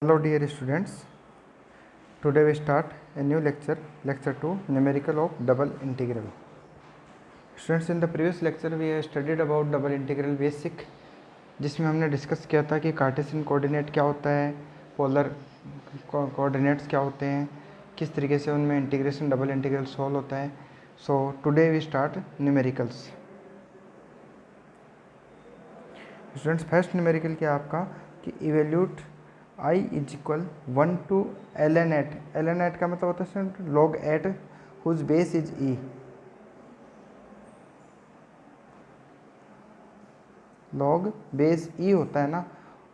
Hello dear students, today we start a new lecture 2, numerical of double integral. Students, in the previous lecture we have studied about double integral basic, जिसमें हमने discuss किया था कि Cartesian coordinate क्या होता है, polar coordinates क्या होते हैं, किस तरीके से उनमें इंटीग्रेशन डबल इंटीग्रल सॉल्व होता है. So today we start numericals. Students, first numerical क्या आपका कि evaluate I is equal 1 to ln at. ln at का मतलब होता है student log at whose base is e. log base e होता है ना,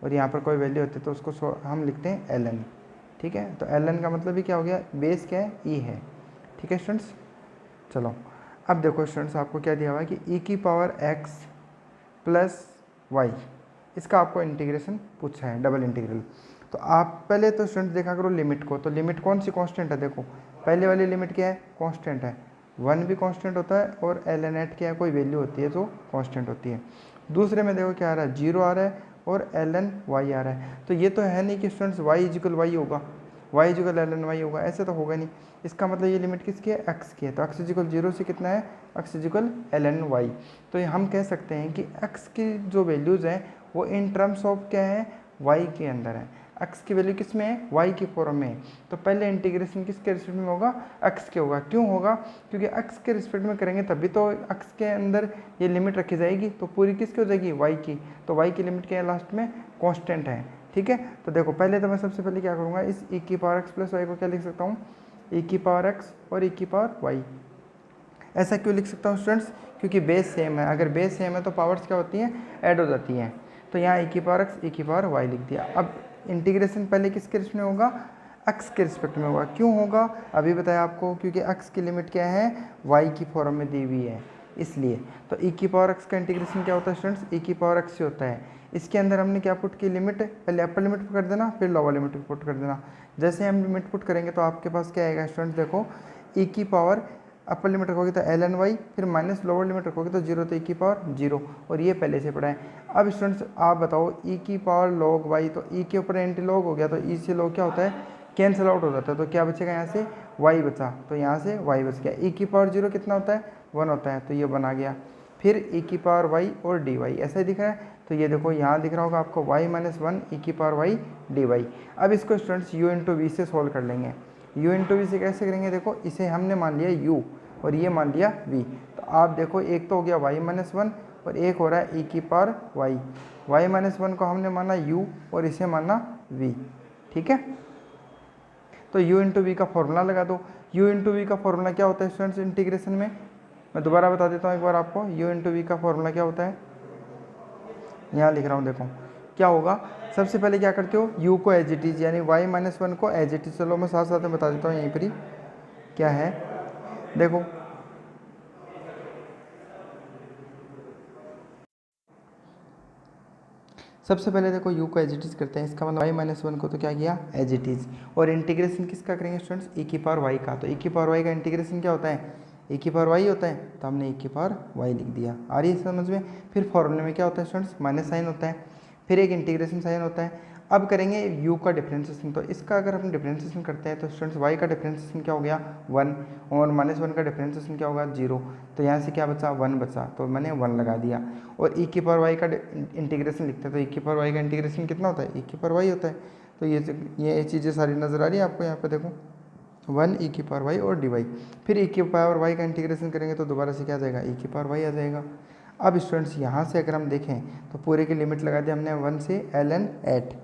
और यहाँ पर कोई वैल्यू होती है तो उसको हम लिखते हैं ln. ठीक है, तो ln का मतलब भी क्या हो गया, बेस क्या है, e है. ठीक है स्टूडेंट्स, चलो अब देखो स्टूडेंट्स, आपको क्या दिया हुआ है कि e की पावर x प्लस वाई, इसका आपको इंटीग्रेशन पूछा है, डबल इंटीग्रल. तो आप पहले तो स्टूडेंट देखा करो लिमिट को. तो लिमिट कौन सी कांस्टेंट है, देखो पहले वाली लिमिट क्या है, कांस्टेंट है. 1 भी कांस्टेंट होता है और ln at क्या है, कोई वैल्यू होती है जो कांस्टेंट होती है. दूसरे में देखो क्या आ रहा है, 0 आ रहा है और ln y आ रहा है. तो ये तो है नहीं कि स्टूडेंट्स y इजिकल वाई होगा, y इजिकल ln y होगा, ऐसे तो होगा नहीं. इसका मतलब ये लिमिट किसकी है, x की है. तो x इजिकल 0 से कितना है, x इजिकल ln y. तो ये हम कह सकते हैं कि x की जो वैल्यूज़ हैं वो इन टर्म्स ऑफ क्या है, y के अंदर है. x की वैल्यू किस में है, y की फॉर्म में है. तो पहले इंटीग्रेशन किसके रिस्पेक्ट में होगा, x के होगा. क्यों होगा, क्योंकि x के रिस्पेक्ट में करेंगे तभी तो x के अंदर ये लिमिट रखी जाएगी. तो पूरी किसकी हो जाएगी, y की. तो y की लिमिट क्या है, लास्ट में कांस्टेंट है. ठीक है, तो देखो पहले तो मैं सबसे पहले क्या करूँगा, इस e की पावर x प्लस वाई को क्या लिख सकता हूँ, e की पावर x और e की पावर y. ऐसा क्यों लिख सकता हूँ स्टूडेंट्स, क्योंकि बेस सेम है. अगर बेस सेम है तो पावर्स क्या होती हैं, ऐड हो जाती हैं. तो यहाँ e की पावर x, e की पावर y लिख दिया. अब इंटीग्रेशन पहले किसके रिस्पेक्ट में होगा, x के रिस्पेक्ट में होगा. क्यों होगा, अभी बताया आपको, क्योंकि x की लिमिट क्या है, y की फॉर्म में दी हुई है, इसलिए. तो e की पावर x का इंटीग्रेशन क्या होता है स्टूडेंट्स, e की पावर x से होता है. इसके अंदर हमने क्या पुट की, लिमिट, पहले अपर लिमिट कर देना फिर लोअर लिमिट पुट कर देना. जैसे हम लिमिट पुट करेंगे तो आपके पास क्या आएगा स्टूडेंट्स, देखो e की पावर अपर लिमिट रखोगे तो ln y, फिर माइनस लोअर लिमिट रखोगे तो 0, तो e की पावर 0, और ये पहले से पढ़ा है. अब स्टूडेंट्स आप बताओ, e की पावर log y, तो e के ऊपर एंटी लॉग हो गया, तो e से log क्या होता है, कैंसिल आउट हो जाता है. तो क्या बचेगा, यहाँ से y बचा, तो यहाँ से y बच गया. e की पावर 0 कितना होता है, 1 होता है, तो ये बना गया. फिर e की पावर y और dy ऐसा ही दिख रहा है. तो ये देखो यहाँ दिख रहा होगा आपको y माइनस 1 e की पावर y dy. अब इसको स्टूडेंट्स u इंटू वी से सॉल्व कर लेंगे. u इंटू वी से कैसे करेंगे, देखो इसे हमने मान लिया u और ये मान लिया v. तो आप देखो एक तो हो गया y माइनस 1 और एक हो रहा है e की पावर y. y माइनस 1 को हमने माना u और इसे माना v. ठीक है, तो u इंटू वी का फॉर्मूला लगा दो. u इंटू वी का फॉर्मूला क्या होता है स्टूडेंट्स इंटीग्रेशन में, मैं दोबारा बता देता हूँ एक बार आपको. u इंटू वी का फॉर्मूला क्या होता है, यहाँ लिख रहा हूँ, देखो क्या होगा. सबसे पहले क्या करते हो, u को एज इट इज़, यानी y माइनस 1 को एज इट इज़, चलो मैं साथ साथ में बता देता हूँ यहीं पर ही क्या है. देखो सबसे पहले देखो u को एज इट इज़ करते हैं, इसका मतलब y माइनस 1 को तो क्या किया, एज इट इज़. और इंटीग्रेशन किसका करेंगे स्टूडेंट्स, e की पावर y का. तो e की पावर y का इंटीग्रेशन क्या होता है, e की पावर y होता है, तो हमने e की पावर y लिख दिया. आ रही है समझ में. फिर फॉर्मूले में क्या होता है स्टूडेंट्स, माइनस साइन होता है, फिर एक इंटीग्रेशन साइन होता है. अब करेंगे u का डिफ्रेंशिएशन. तो इसका अगर हम डिफ्रेंशिएशन करते हैं तो स्टूडेंट्स y का डिफ्रेंशिएशन क्या हो गया, 1, और माइनस 1 का डिफ्रेंशिएशन क्या होगा, 0. तो यहाँ से क्या बचा, 1 बचा, तो मैंने 1 लगा दिया. और e की पावर y का इंटीग्रेशन लिखते हैं, तो e की पावर y का इंटीग्रेशन कितना होता है, e की पावर y होता है. तो ये चीज़ें सारी नज़र आ रही है आपको यहाँ पे, देखो 1 e की पावर y और dy. फिर e की पावर y का इंटीग्रेशन करेंगे तो दोबारा से क्या आ जाएगा, e की पावर y आ जाएगा. अब स्टूडेंट्स यहाँ से अगर हम देखें तो पूरे की लिमिट लगा दी हमने 1 से ln at.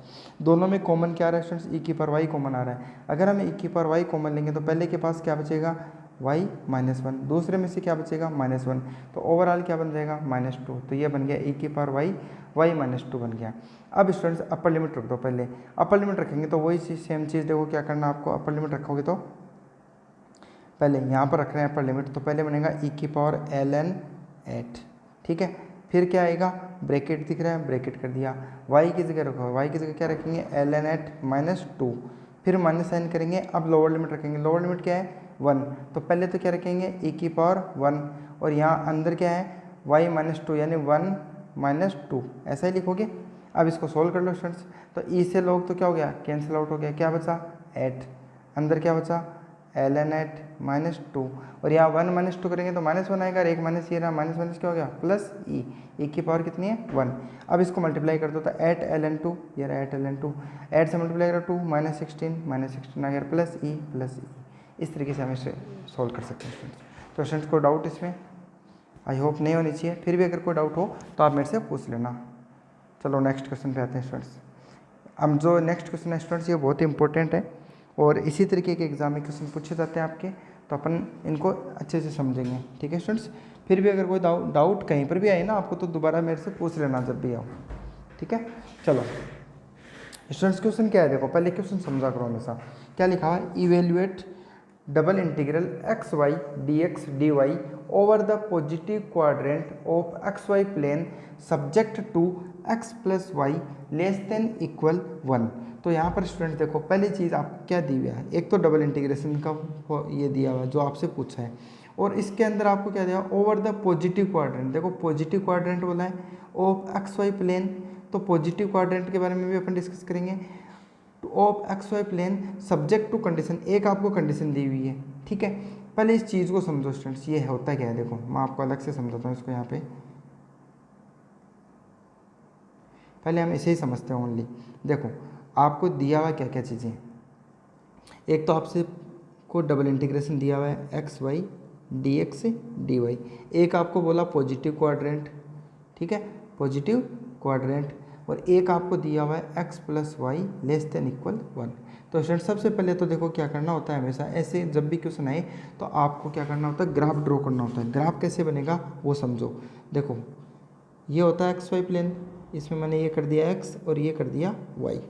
दोनों में कॉमन क्या आ रहा है स्टूडेंट्स, e की पावर y कॉमन आ रहा है. अगर हम e की पावर y कॉमन लेंगे तो पहले के पास क्या बचेगा, y माइनस 1, दूसरे में से क्या बचेगा, माइनस 1, तो ओवरऑल क्या बन जाएगा, माइनस 2. तो ये बन गया e की पावर y माइनस 2 बन गया. अब स्टूडेंट्स अपर लिमिट रख दो. पहले अपर लिमिट रखेंगे तो वही चीज़, सेम चीज़, देखो क्या करना आपको. अपर लिमिट रखोगे तो पहले यहाँ पर रख रहे हैं अपर लिमिट, तो पहले बनेगा e की पावर ln at. ठीक है, फिर क्या आएगा, ब्रैकेट दिख रहा है, ब्रैकेट कर दिया. y की जगह रखो, y की जगह क्या रखेंगे, ln at माइनस 2, फिर माइनस साइन करेंगे. अब लोअर लिमिट रखेंगे, लोअर लिमिट क्या है, 1. तो पहले तो क्या रखेंगे, e की पावर 1, और यहाँ अंदर क्या है, y माइनस 2, यानी 1 माइनस 2, ऐसा ही लिखोगे. अब इसको सोल्व कर लो स्टूडेंट्स। तो ई से लोग तो क्या हो गया, कैंसिल आउट हो गया, क्या बचा 8, अंदर क्या बचा ln 8 -2, और यहाँ 1 -2 करेंगे तो -1 आएगा, और एक माइनस ये रहा, माइनस माइनस क्या हो गया प्लस ई की पावर कितनी है 1। अब इसको मल्टीप्लाई कर दो तो 8 ln 2, ये रहा 8 ln 2, 8 से मल्टीप्लाई करो 2 -16 आ गया प्लस ई। इस तरीके से हम इसे सॉल्व कर सकते हैं स्टूडेंट्स। तो स्टूडेंट्स को डाउट इसमें आई होप नहीं होनी चाहिए, फिर भी अगर कोई डाउट हो तो आप मेरे से पूछ लेना। चलो नेक्स्ट क्वेश्चन पे आते हैं स्टूडेंट्स। अब जो नेक्स्ट क्वेश्चन है स्टूडेंट्स ये बहुत ही इंपॉर्टेंट है, और इसी तरीके के एग्जाम में क्वेश्चन पूछे जाते हैं आपके, तो अपन इनको अच्छे से समझेंगे, ठीक है स्टूडेंट्स। फिर भी अगर कोई डाउट कहीं पर भी आए ना आपको, तो दोबारा मेरे से पूछ लेना जब भी आओ, ठीक है। चलो स्टूडेंट्स क्वेश्चन क्या है, देखो पहले क्वेश्चन समझा करो हमेशा। क्या लिखा है, evaluate double integral x y d x d y over the positive quadrant of x y plane subject to x plus y less than equal 1। तो यहाँ पर स्टूडेंट देखो पहली चीज़ आपको क्या दी हुई है, एक तो डबल इंटीग्रेशन का ये दिया हुआ है जो आपसे पूछा है, और इसके अंदर आपको क्या दिया, ओवर द पॉजिटिव क्वाड्रेंट। देखो पॉजिटिव क्वाड्रेंट बोला है ऑफ एक्स वाई प्लेन, तो पॉजिटिव क्वाड्रेंट के बारे में भी अपन डिस्कस करेंगे। Of x y plane subject to condition, एक आपको कंडीशन दी हुई है, ठीक है। पहले इस चीज़ को समझो स्टूडेंट्स, ये होता क्या है, देखो मैं आपको अलग से समझाता हूँ इसको। यहाँ पे पहले हम इसे ही समझते हैं ओनली। देखो आपको दिया हुआ क्या क्या चीज़ें, एक तो आपसे को डबल इंटीग्रेशन दिया हुआ है x y d x d y, एक आपको बोला पॉजिटिव क्वाड्रेंट, ठीक है पॉजिटिव क्वाड्रेंट, और एक आपको दिया हुआ है x plus y less than equal 1। तो स्टूडेंट सबसे पहले तो देखो क्या करना होता है, हमेशा ऐसे जब भी क्वेश्चन आए तो आपको क्या करना होता है, ग्राफ ड्रॉ करना होता है। ग्राफ कैसे बनेगा वो समझो। देखो ये होता है एक्स वाई प्लेन, इसमें मैंने ये कर दिया एक्स और ये कर दिया वाई।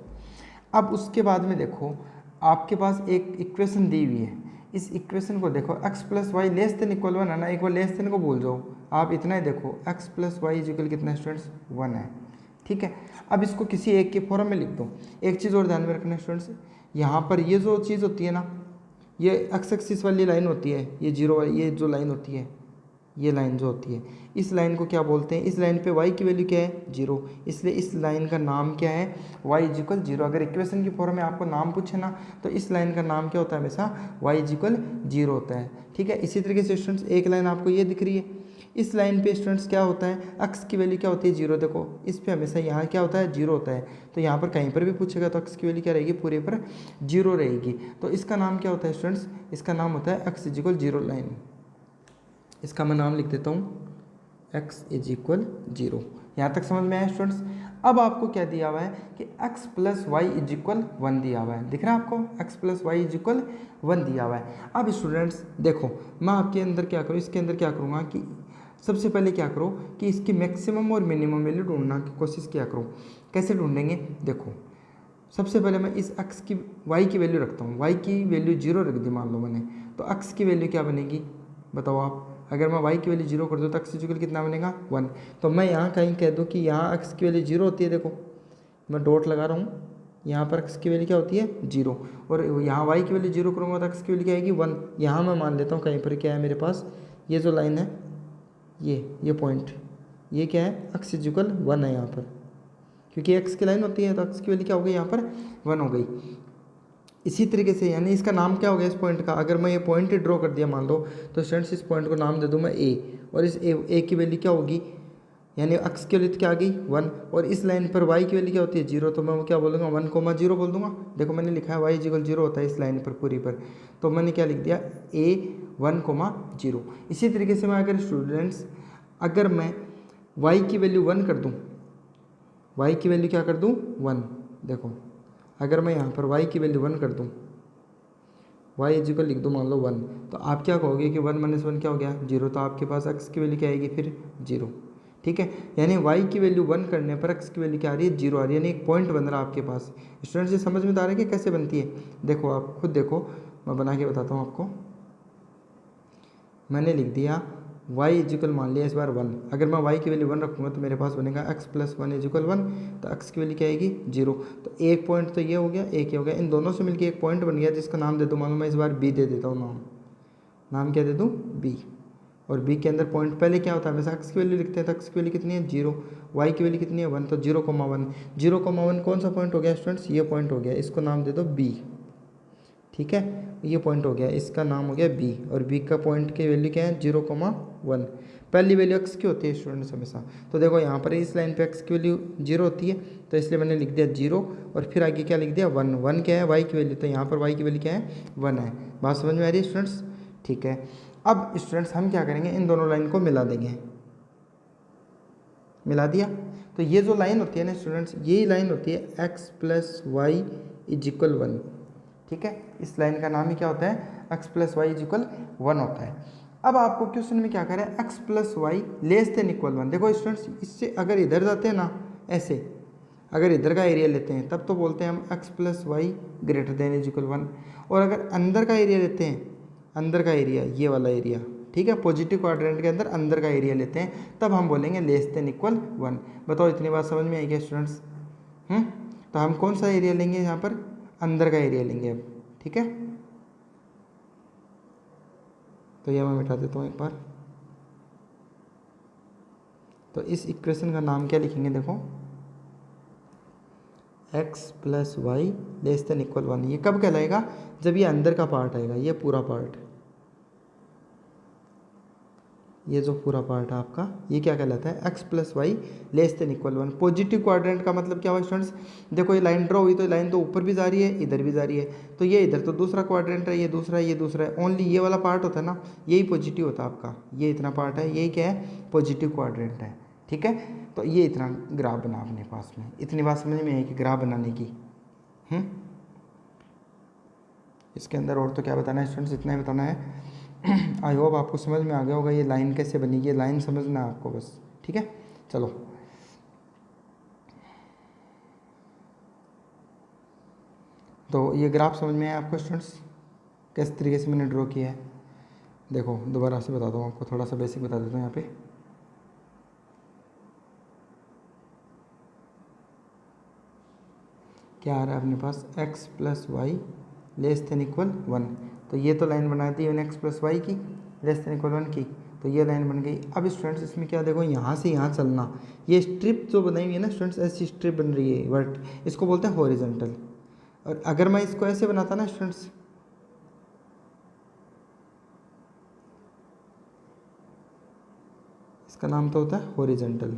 अब उसके बाद में देखो आपके पास एक इक्वेशन दी हुई है, इस इक्वेशन को देखो x plus y less than equal 1 है ना, एक बार लेस देन को भूल जाओ, आप इतना ही देखो x plus y is equal कितना स्टूडेंट्स 1 है, ठीक है। अब इसको किसी एक के फॉर्म में लिख दो। एक चीज़ और ध्यान में रखना स्टूडेंट्स, यहाँ पर ये जो चीज़ होती है ना, ये एक्स एक्सिस वाली लाइन होती है, ये जीरो वाली ये जो लाइन होती है, ये लाइन जो होती है, इस लाइन को क्या बोलते हैं, इस लाइन पे y की वैल्यू क्या है 0, इसलिए इस लाइन का नाम क्या है y इज इक्वल 0। अगर इक्वेशन की फॉर्म में आपको नाम पूछे ना तो इस लाइन का नाम क्या होता है, हमेशा y इज इक्वल 0 होता है, ठीक है। इसी तरीके से स्टूडेंट्स एक लाइन आपको ये दिख रही है, इस लाइन पे स्टूडेंट्स क्या होता है, x की वैल्यू क्या होती है 0, देखो इस पे हमेशा यहाँ क्या होता है 0 होता है, तो यहाँ पर कहीं पर भी पूछेगा तो x की वैल्यू क्या रहेगी, पूरे पर 0 रहेगी। तो इसका नाम क्या होता है स्टूडेंट्स, इसका नाम होता है x इज इक्वल 0 लाइन। इसका मैं नाम लिख देता हूँ x इज इक्वल 0। यहाँ तक समझ में आया स्टूडेंट्स। अब आपको क्या दिया हुआ है कि x plus y is equal 1 दिया हुआ है, दिख रहा है आपको x plus y is equal 1 दिया हुआ है। अब स्टूडेंट्स देखो मैं आपके अंदर क्या करूँ, इसके अंदर क्या करूँगा कि सबसे पहले क्या करो कि इसकी मैक्सिमम और मिनिमम वैल्यू ढूंढना की कोशिश किया करो। कैसे ढूंढेंगे, देखो सबसे पहले मैं इस x की y की वैल्यू रखता हूँ, y की वैल्यू 0 रख दी मान लो मैंने, तो x की वैल्यू क्या बनेगी बताओ आप। अगर मैं y की वैल्यू 0 कर दूँ तो x इक्वल कितना बनेगा 1। तो मैं यहाँ कहीं कह दूँ कि यहाँ x की वैल्यू 0 होती है, देखो मैं डॉट लगा रहा हूँ, यहाँ पर x की वैल्यू क्या होती है 0, और यहाँ y की वैल्यू 0 करूँगा तो x की वैल्यू क्या आएगी 1। यहाँ मैं मान लेता हूँ कहीं पर क्या है मेरे पास, ये जो लाइन है ये पॉइंट, ये क्या है x इक्वल 1 है यहाँ पर, क्योंकि x की लाइन होती है तो x की वैल्यू क्या हो गई यहाँ पर 1 हो गई। इसी तरीके से यानी इसका नाम क्या हो गया इस पॉइंट का, अगर मैं ये पॉइंट ड्रॉ कर दिया मान लो, तो स्टूडेंट्स इस पॉइंट को नाम दे दूँ मैं a, और इस a की वैल्यू क्या होगी, यानी x की वैल्यू क्या आ गई 1, और इस लाइन पर y की वैल्यू क्या होती है 0, तो मैं वो क्या बोलूँगा 1,0 बोल दूंगा। देखो मैंने लिखा है y इक्वल 0 होता है इस लाइन पर पूरी पर, तो मैंने क्या लिख दिया a 1,0। इसी तरीके से मैं अगर स्टूडेंट्स अगर मैं y की वैल्यू 1 कर दूँ, y की वैल्यू क्या कर दूँ 1, देखो अगर मैं यहाँ पर y की वैल्यू 1 कर दूँ, y इक्वल लिख दूँ मान लो 1, तो आप क्या कहोगे कि 1 - 1 क्या हो गया 0, तो आपके पास x की वैल्यू क्या आएगी फिर 0, ठीक है। यानी y की वैल्यू 1 करने पर x की वैल्यू क्या आ रही है 0 आ रही है, यानी एक पॉइंट बन रहा है आपके पास। स्टूडेंट्स ये समझ में आ रहा है कि कैसे बनती है, देखो आप खुद देखो, मैं बना के बताता हूँ आपको। मैंने लिख दिया y इक्वल मान लिया इस बार 1, अगर मैं y की वैल्यू 1 रखूँगा तो मेरे पास बनेगा x प्लस 1 इक्वल 1, तो x की वैल्यू क्या आएगी 0। तो एक पॉइंट तो ये हो गया, एक ये हो गया, इन दोनों से मिलकर एक पॉइंट बन गया जिसका नाम दे दूँ, मान लो मैं इस बार b दे देता हूँ, नाम क्या दे दूँ b। और बी के अंदर पॉइंट पहले क्या होता है, हमेशा एक्स की वैल्यू लिखते हैं, तो एक्स की वैल्यू कितनी है 0, वाई की वैल्यू कितनी है 1, तो 0,1, 0,1 कौन सा पॉइंट हो गया स्टूडेंट्स, ये पॉइंट हो गया, इसको नाम दे दो बी, ठीक है, ये पॉइंट हो गया, इसका नाम हो गया बी, और बी का पॉइंट की वैल्यू क्या है 0,1, पहली वैल्यू एक्स की होती है स्टूडेंट्स हमेशा। तो देखो यहाँ पर इस लाइन पे एक्स की वैल्यू 0 होती है, तो इसलिए मैंने लिख दिया 0, और फिर आगे क्या लिख दिया 1, 1 क्या है वाई की वैल्यू, तो यहाँ पर वाई की वैल्यू क्या है 1 है। बात समझ में आ रही है स्टूडेंट्स, ठीक है। अब स्टूडेंट्स हम क्या करेंगे, इन दोनों लाइन को मिला देंगे, मिला दिया, तो ये जो लाइन होती है ना स्टूडेंट्स, यही लाइन होती है x plus y is equal 1, ठीक है, इस लाइन का नाम ही क्या होता है, x plus y is equal 1 होता है। अब आपको क्वेश्चन में क्या करें, x plus y less than equal 1, देखो स्टूडेंट्स इससे अगर इधर जाते हैं ना, ऐसे अगर इधर का एरिया लेते हैं तब तो बोलते हैं हम x plus y greater than is equal 1, और अगर अंदर का एरिया लेते हैं, अंदर का एरिया ये वाला एरिया, ठीक है, पॉजिटिव क्वाड्रेंट के अंदर अंदर का एरिया लेते हैं, तब हम बोलेंगे लेस देन इक्वल 1। बताओ इतनी बात समझ में आई क्या स्टूडेंट्स? तो हम कौन सा एरिया लेंगे यहाँ पर, अंदर का एरिया लेंगे अब, ठीक है। तो ये मैं मिटा देता हूँ एक बार, तो इस इक्वेशन का नाम क्या लिखेंगे, देखो x plus y less than equal 1, ये कब कहलाएगा, जब ये अंदर का पार्ट आएगा, ये पूरा पार्ट, ये जो पूरा पार्ट है आपका, ये क्या कहलाता है x plus y less than equal 1। Positive quadrant का मतलब क्या हुआ स्टूडेंट्स, देखो ये लाइन ड्रॉ हुई तो लाइन तो ऊपर भी जा रही है, इधर भी जा रही है, तो ये इधर तो दूसरा क्वाड्रेंट है, ये दूसरा है, ये दूसरा है, ओनली ये वाला पार्ट होता है ना, यही पॉजिटिव होता है आपका, ये इतना पार्ट है, यही क्या है पॉजिटिव क्वाड्रेंट है, ठीक है। तो ये इतना ग्राफ बना अपने पास में, इतनी बात समझ में आई कि ग्राफ बनाने की। इसके अंदर और तो क्या बताना है स्टूडेंट्स, इतना ही बताना है। आई होप आपको समझ में आ गया होगा ये लाइन कैसे बनेगी, ये लाइन समझना है आपको बस, ठीक है। चलो तो ये ग्राफ समझ में आया आपको स्टूडेंट्स, किस तरीके से मैंने ड्रॉ किया है। देखो दोबारा से बताता हूँ आपको, थोड़ा सा बेसिक बता देता हूँ यहाँ पे। क्या आ रहा है अपने पास, x plus y less than equal 1, तो ये तो लाइन बना दी मैंने x प्लस वाई की लेस देन इक्वल 1 की, तो ये लाइन बन गई। अब स्टूडेंट्स इसमें क्या, देखो यहाँ से यहाँ चलना, ये स्ट्रिप जो बनाई हुई है ना स्टूडेंट्स, ऐसी स्ट्रिप बन रही है वर्ट, इसको बोलते हैं हॉरिजॉन्टल। और अगर मैं इसको ऐसे बनाता ना स्टूडेंट्स, इसका नाम तो होता है हॉरिजॉन्टल।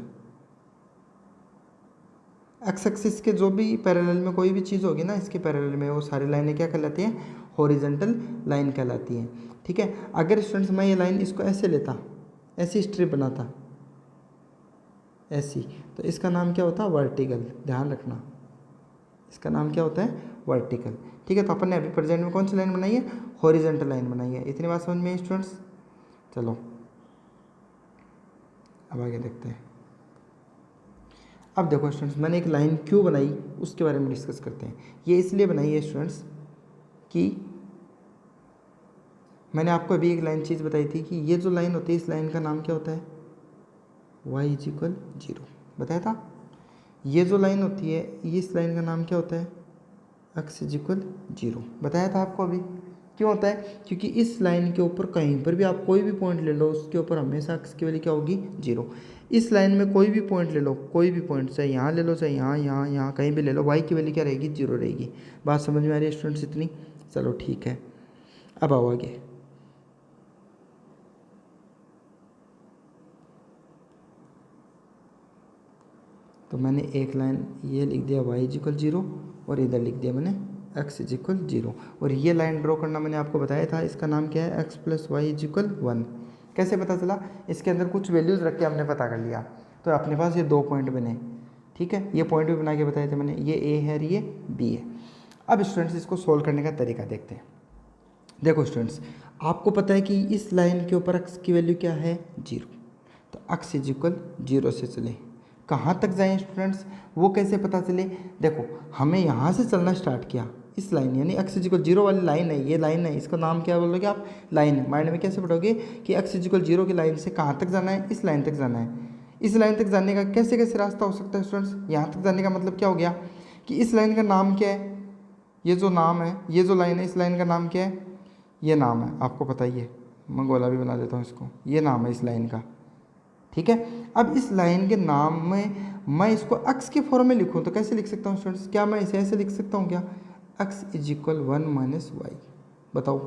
एक्स एक्सिस के जो भी पैरेलल में कोई भी चीज़ होगी ना, इसके पैरेलल में वो सारी लाइनें क्या कहलाती हैं, हॉरिजॉन्टल लाइन कहलाती हैं, ठीक है। अगर स्टूडेंट्स मैं ये लाइन इसको ऐसे लेता, ऐसी स्ट्रिप बनाता ऐसी, तो इसका नाम क्या होता है वर्टिकल, ध्यान रखना इसका नाम क्या होता है वर्टिकल, ठीक है। तो अपन ने अभी प्रेजेंट में कौन सी लाइन बनाई है, हॉरिजॉन्टल लाइन बनाई है। इतनी बात समझ में आई स्टूडेंट्स? चलो अब आगे देखते हैं। अब देखो स्टूडेंट्स मैंने एक लाइन क्यों बनाई उसके बारे में डिस्कस करते हैं। ये इसलिए बनाई है स्टूडेंट्स कि मैंने आपको अभी एक लाइन चीज़ बताई थी कि ये जो लाइन होती है इस लाइन का नाम क्या होता है, y इज इक्वल 0 बताया था। ये जो लाइन होती है इस लाइन का नाम क्या होता है, x इज इक्वल 0 बताया था आपको अभी। क्यों होता है, क्योंकि इस लाइन के ऊपर कहीं पर भी आप कोई भी पॉइंट ले लो उसके ऊपर हमेशा x की वैल्यू क्या होगी 0। इस लाइन में कोई भी पॉइंट ले लो, कोई भी पॉइंट, चाहे यहाँ ले लो चाहे यहाँ यहाँ यहाँ कहीं भी ले लो, y की वैल्यू क्या रहेगी 0 रहेगी। बात समझ में आ रही है स्टूडेंट्स इतनी? चलो ठीक है, अब आओ आगे। तो मैंने एक लाइन ये लिख दिया y इज इक्वल 0 और इधर लिख दिया मैंने x इज इक्वल 0, और ये लाइन ड्रॉ करना मैंने आपको बताया था, इसका नाम क्या है x plus y is equal 1। कैसे पता चला, इसके अंदर कुछ वैल्यूज़ रख के हमने पता कर लिया, तो अपने पास ये 2 पॉइंट बने, ठीक है। ये पॉइंट भी बना के बताए थे मैंने, ये a है और ये b है। अब स्टूडेंट्स इसको सोल्व करने का तरीका देखते हैं। देखो स्टूडेंट्स आपको पता है कि इस लाइन के ऊपर x की वैल्यू क्या है 0, तो x इज इक्वल 0 से चले कहाँ तक जाएं स्टूडेंट्स, वो कैसे पता चले। देखो हमें यहाँ से चलना स्टार्ट किया, इस लाइन यानी x इज इक्वल 0 वाली लाइन है, ये लाइन है, इसका नाम क्या बोलोगे आप, लाइन। माइंड में कैसे पढ़ोगे कि x इज इक्वल 0 की लाइन से कहाँ तक जाना है, इस लाइन तक जाना है। इस लाइन तक जाने का कैसे कैसे रास्ता हो सकता है स्टूडेंट्स, यहाँ तक जाने का मतलब क्या हो गया कि इस लाइन का नाम क्या है, ये जो नाम है, ये जो लाइन है इस लाइन का नाम क्या है, ये नाम है, आपको पता ही है, मैं गोला भी बना देता हूँ इसको, ये नाम है इस लाइन का, ठीक है। अब इस लाइन के नाम में मैं इसको अक्स के फॉर्म में लिखूँ तो कैसे लिख सकता हूँ स्टूडेंट्स? क्या मैं इसे ऐसे लिख सकता हूँ क्या? x is equal 1 minus y, बताओ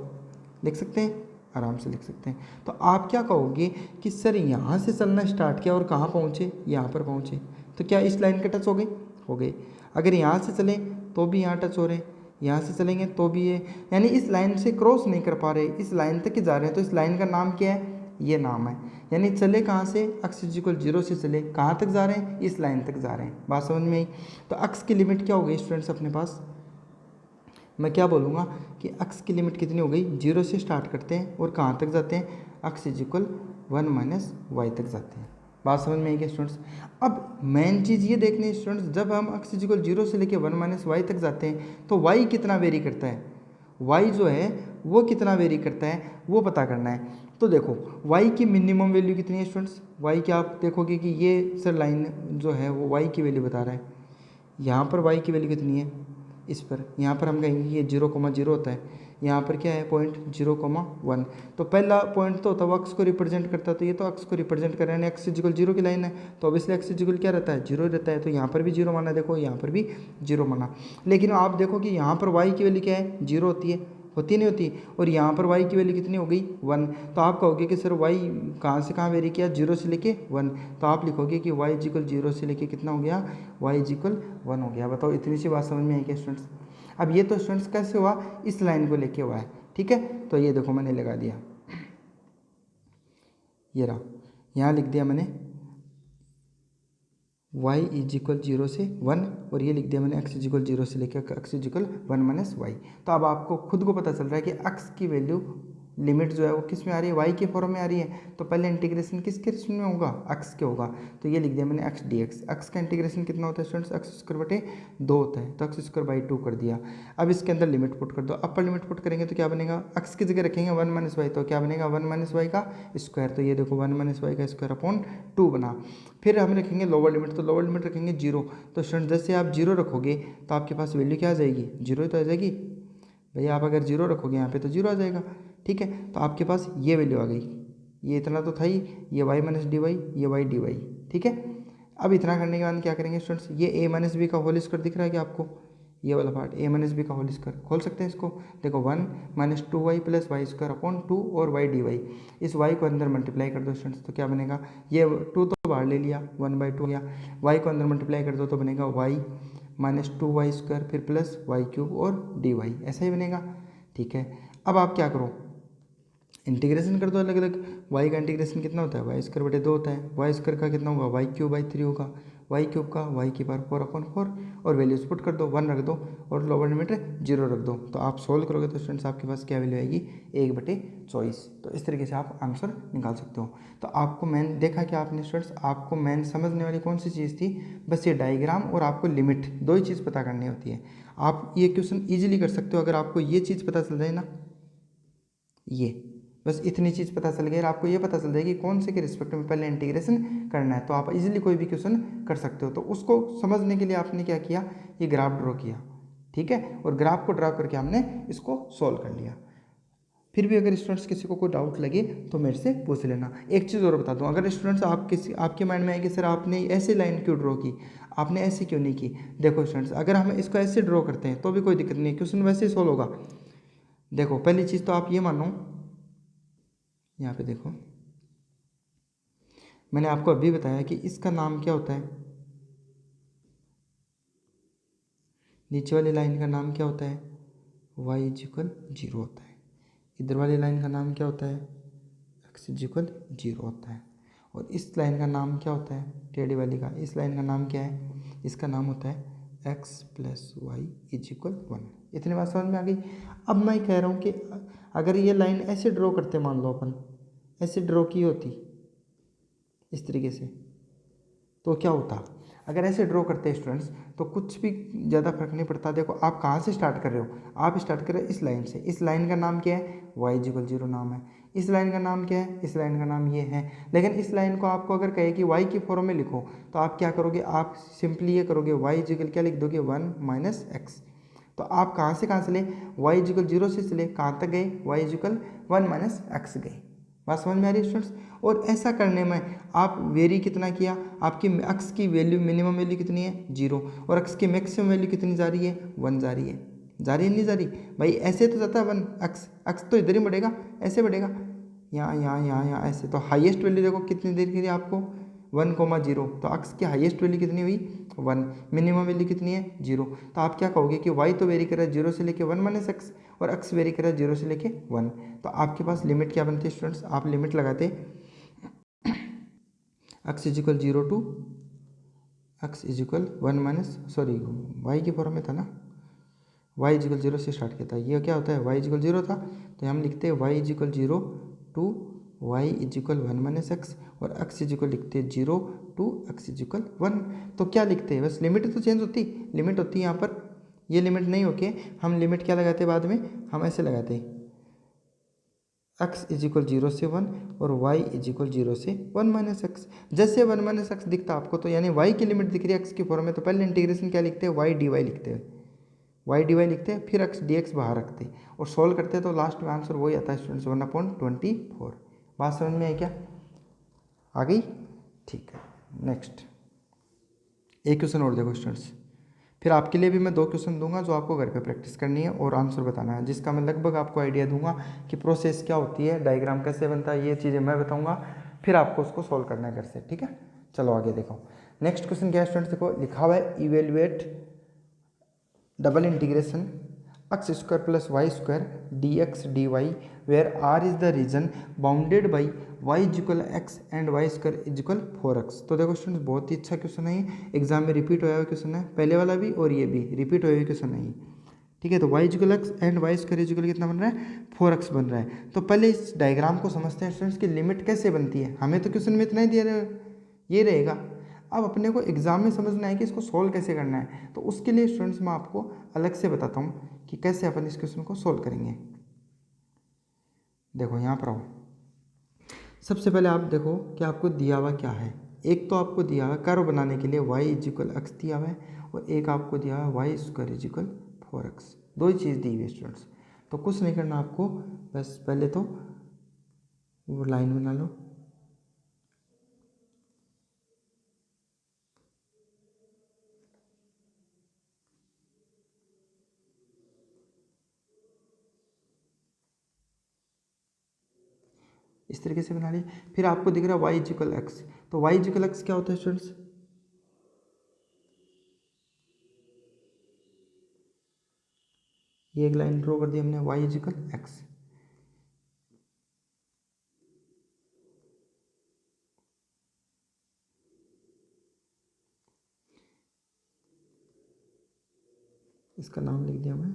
लिख सकते हैं? आराम से लिख सकते हैं। तो आप क्या कहोगे कि सर यहाँ से चलना स्टार्ट किया और कहाँ पहुँचे? यहाँ पर पहुँचे, तो क्या इस लाइन के टच हो गए? हो गए। अगर यहाँ से चलें तो भी यहाँ टच हो रहे हैं, यहाँ से चलेंगे तो भी ये, यानी इस लाइन से क्रॉस नहीं कर पा रहे, इस लाइन तक ही जा रहे हैं। तो इस लाइन का नाम क्या है? ये नाम है। यानी चले कहाँ से? x इक्वल 0 से चले, कहाँ तक जा रहे हैं? इस लाइन तक जा रहे हैं। बात समझ में आई? तो x की लिमिट क्या हो गई स्टूडेंट्स अपने पास? मैं क्या बोलूँगा कि x की लिमिट कितनी हो गई? 0 से स्टार्ट करते हैं और कहाँ तक जाते हैं? x इक्वल 1 माइनस वाई तक जाते हैं। बात समझ में आई क्या स्टूडेंट्स? अब मेन चीज़ ये देखनी है स्टूडेंट्स, जब हम x इक्वल 0 से लेके 1 माइनस वाई तक जाते हैं तो y कितना वेरी करता है, y जो है वो कितना वेरी करता है वो पता करना है। तो देखो y की मिनिमम वैल्यू कितनी है स्टूडेंट्स? y की आप देखोगे कि ये सर लाइन जो है वो y की वैल्यू बता रहा है। यहाँ पर y की वैल्यू कितनी है? इस पर यहाँ पर हम कहेंगे ये 0,0 होता है, यहाँ पर क्या है पॉइंट 0,1। तो पहला पॉइंट तो होता है वो अक्स को रिप्रेजेंट करता है, तो ये तो अक्स को रिप्रेजेंट कर रहा है, यानी एक्स इक्वल 0 की लाइन है, तो ऑब्वियसली एक्स इक्वल क्या रहता है? 0 रहता है। तो यहाँ पर भी 0 माना, देखो यहाँ पर भी 0 माना। लेकिन आप देखो कि यहाँ पर y की वैल्यू क्या है? 0 होती है, होती नहीं होती? और यहाँ पर y की वैल्यू कितनी हो गई? 1। तो आप कहोगे कि सर y कहाँ से कहाँ वेरी किया? 0 से लेके 1। तो आप लिखोगे कि y इक्वल 0 से लेके कितना हो गया? y इक्वल 1 हो गया। बताओ इतनी सी बात समझ में आई क्या स्टूडेंट्स? अब ये तो स्टूडेंट्स कैसे हुआ? इस लाइन को लेके हुआ है, ठीक है। तो ये देखो मैंने लगा दिया, ये रहा, यहाँ लिख दिया मैंने y इज इक्वल 0 से 1, और ये लिख दिया मैंने x इज इक्वल 0 से लेकर x is equal 1 minus y. तो अब आपको खुद को पता चल रहा है कि x की वैल्यू लिमिट जो है वो किस में आ रही है? y के फॉर्म में आ रही है। तो पहले इंटीग्रेशन किसके रिस्पेक्ट में होगा? x के होगा। तो ये लिख दिया मैंने x dx। x का इंटीग्रेशन कितना होता है स्टूडेंट्स? x स्क्वायर बटे 2 होता है, तो x स्क्वायर बाई 2 कर दिया। अब इसके अंदर लिमिट पुट कर दो। अपर लिमिट पुट करेंगे तो क्या बनेगा? x की जगह रखेंगे 1 माइनस वाई, तो क्या बनेगा? 1 माइनस वाई का स्क्वायर। तो ये देखो 1 माइनस वाई का स्क्वायर अपॉन 2 बना। फिर हम रखेंगे लोअर लिमिट, तो लोअर लिमिट रखेंगे 0। तो स्टूडेंट जैसे आप 0 रखोगे तो आपके पास वैल्यू क्या आ जाएगी? 0 ही तो आ जाएगी भैया। आप अगर 0 रखोगे यहाँ पे तो 0 आ जाएगा, ठीक है। तो आपके पास ये वैल्यू आ गई, ये इतना तो था ही, ये y माइनस डी वाई, ये y डी वाई, ठीक है। अब इतना करने के बाद क्या करेंगे स्टूडेंट्स? ये a माइनस बी का होल स्क्वायर दिख रहा है क्या आपको? ये वाला पार्ट a माइनस बी का होल स्क्वायर खोल सकते हैं इसको। देखो 1 minus 2y plus Y square upon 2 और y डी वाई। इस y को अंदर मल्टीप्लाई कर दो स्टूडेंट्स, तो क्या बनेगा? ये 2 तो बाहर ले लिया, 1/2 गया, y को अंदर मल्टीप्लाई कर दो तो बनेगा y माइनस 2y स्क्वायर फिर प्लस वाई क्यूब और डी वाई, ऐसा ही बनेगा, ठीक है। अब आप क्या करो? इंटीग्रेशन कर दो अलग अलग। y का इंटीग्रेशन कितना होता है? वाई स्क्वायर बटे 2 होता है। वाई स्क्वायर का कितना होगा? वाई क्यूब बाई 3 होगा। वाई क्यूब का y की पावर 4/4 और वैल्यूज पुट कर दो, 1 रख दो और लोअर लिमिट 0 रख दो। तो आप सोल्व करोगे तो स्टूडेंट्स आपके पास क्या वैल्यू आएगी? 1/24। तो इस तरीके से आप आंसर निकाल सकते हो। तो आपको मैन देखा कि आपने स्टूडेंट्स, आपको मैन समझने वाली कौन सी चीज़ थी? बस ये डायग्राम और आपको लिमिट, दो ही चीज़ पता करनी होती है। आप ये क्वेश्चन ईजिली कर सकते हो अगर आपको ये चीज़ पता चल जाए ना, ये बस इतनी चीज़ पता चल गई और आपको ये पता चल जाएगी कौन से के रिस्पेक्ट में पहले इंटीग्रेशन करना है, तो आप इजीली कोई भी क्वेश्चन कर सकते हो। तो उसको समझने के लिए आपने क्या किया? ये ग्राफ ड्रॉ किया, ठीक है, और ग्राफ को ड्रॉ करके हमने इसको सॉल्व कर लिया। फिर भी अगर स्टूडेंट्स किसी को कोई डाउट लगे तो मेरे से पूछ लेना। एक चीज़ और बता दूं, अगर स्टूडेंट्स आपके माइंड में आए कि सर आपने ऐसे लाइन क्यों ड्रॉ की, आपने ऐसे क्यों नहीं की? देखो स्टूडेंट्स, अगर हम इसको ऐसे ड्रॉ करते हैं तो भी कोई दिक्कत नहीं, क्वेश्चन वैसे ही सॉल्व होगा। देखो पहली चीज़ तो आप ये मानो, यहाँ पे देखो मैंने आपको अभी बताया कि इसका नाम क्या होता है? नीचे वाली लाइन का नाम क्या होता है? y इज इक्वल 0 होता है। इधर वाली लाइन का नाम क्या होता है? x इज इक्वल 0 होता है। और इस लाइन का नाम क्या होता है? टेढ़ी वाली का, इस लाइन का नाम क्या है? इसका नाम होता है x plus y is equal 1। इतनी बात समझ में आ गई? अब मैं कह रहा हूँ कि अगर ये लाइन ऐसे ड्रॉ करते, मान लो अपन ऐसे ड्रॉ की होती इस तरीके से, तो क्या होता? अगर ऐसे ड्रॉ करते हैं स्टूडेंट्स तो कुछ भी ज़्यादा फर्क नहीं पड़ता। देखो आप कहाँ से स्टार्ट कर रहे हो? आप स्टार्ट कर रहे हो इस लाइन से। इस लाइन का नाम क्या है? y इक्वल 0 नाम है। इस लाइन का नाम क्या है? इस लाइन का नाम ये है। लेकिन इस लाइन को आपको अगर कहे कि y की फॉर्म में लिखो तो आप क्या करोगे? आप सिंपली ये करोगे, y इक्वल क्या लिख दोगे? 1 माइनस एक्स। तो आप कहाँ से कहाँ चले? y इक्वल 0 से चले, कहाँ तक गए? y इक्वल 1 माइनस एक्स गए, बात समझ में आ रही है स्टूडेंट्स। और ऐसा करने में आप वेरी कितना किया, आपकी अक्स की वैल्यू मिनिमम वैल्यू कितनी है 0 और अक्स की मैक्सिमम वैल्यू कितनी जा रही है 1 जा रही है, जा रही है नहीं जा रही भाई, ऐसे तो जाता है 1, अक्स तो इधर ही बढ़ेगा, ऐसे बढ़ेगा यहाँ ऐसे, तो हाईएस्ट वैल्यू देखो कितनी देर के लिए आपको 1,0, तो अक्स की हाईएस्ट वैल्यू कितनी हुई 1, मिनिमम वैल्यू कितनी है 0, तो आप क्या कहोगे कि वाई तो वेरी कर रहा है 0 से लेके 1 माइनस एक्स और एक्स वेरी कर रहा है 0 से लेके 1, तो आपके पास लिमिट क्या बनती है स्टूडेंट्स, आप लिमिट लगाते x is equal 0 to x is equal 1 minus, sorry y की फॉर्म में था ना, वाई इज इक्वल 0 से स्टार्ट किया था, ये क्या होता है वाई इज इक्वल 0 था, तो हम लिखते हैं y is equal 0 to y is equal 1 minus x और एक्स इज इक्वल लिखते हैं 0 टू एक्स इज इक्वल 1, तो क्या लिखते हैं बस लिमिट तो चेंज होती, लिमिट होती है यहाँ पर, ये लिमिट नहीं होके हम लिमिट क्या लगाते हैं बाद में, हम ऐसे लगाते हैं x इज इक्वल 0 से 1 और y इज इक्वल 0 से 1 माइनस एक्स, जैसे 1 माइनस एक्स दिखता आपको तो यानी y की लिमिट दिख रही है x की फॉर्म में, तो पहले इंटीग्रेशन क्या लिखते हैं y dy लिखते हैं, y dy लिखते हैं, फिर x dx बाहर रखते हैं और सॉल्व करते हैं, तो लास्ट में आंसर वही आता है स्टूडेंट्स 1/24। बात समझ में आई क्या, आ गई, ठीक है। नेक्स्ट एक क्वेश्चन और देखो स्टूडेंट्स, फिर आपके लिए भी मैं 2 क्वेश्चन दूंगा जो आपको घर पे प्रैक्टिस करनी है और आंसर बताना है, जिसका मैं लगभग आपको आइडिया दूंगा कि प्रोसेस क्या होती है, डायग्राम कैसे बनता है, ये चीज़ें मैं बताऊंगा, फिर आपको उसको सॉल्व करना है घर से, ठीक है। चलो आगे देखो, नेक्स्ट क्वेश्चन क्या है स्टूडेंट्स, देखो लिखा हुआ है evaluate double integration x square plus Y square d x d y where R is the region bounded by y is equal x and y square is equal 4x। तो देखो students बहुत ही अच्छा question है, exam में repeat होया हुआ question है, पहले वाला भी और ये भी रिपीट हुए हुए क्वेश्चन है, ठीक है। तो y is equal x and y square is equal कितना बन रहा है 4x बन रहा है। तो पहले इस डायग्राम को समझते हैं स्टूडेंट्स की लिमिट कैसे बनती है, हमें तो क्वेश्चन में इतना ही दिया ये रहेगा, अब अपने को एग्जाम में समझना है कि इसको सोल्व कैसे करना है, तो उसके लिए स्टूडेंट्स मैं आपको अलग से बताता हूँ कि कैसे अपन इस क्वेश्चन को सोल्व करेंगे। देखो यहाँ पर आओ, सबसे पहले आप देखो कि आपको दिया हुआ क्या है, एक तो आपको दिया हुआ कर्व बनाने के लिए y इज इक्वल एक्स दिया हुआ है और एक आपको दिया हुआ Y square is equal 4x, दो ही चीज़ दी हुई है स्टूडेंट्स। तो कुछ नहीं करना आपको, बस पहले तो वो लाइन बना लो, इस तरीके से बना ली, फिर आपको दिख रहा है वाई इज इक्वल एक्स, तो वाई इज इक्वल एक्स क्या होता है स्टूडेंट्स, ये एक लाइन ड्रॉ कर दी हमने वाई इज इक्वल एक्स, इसका नाम लिख दिया मैं,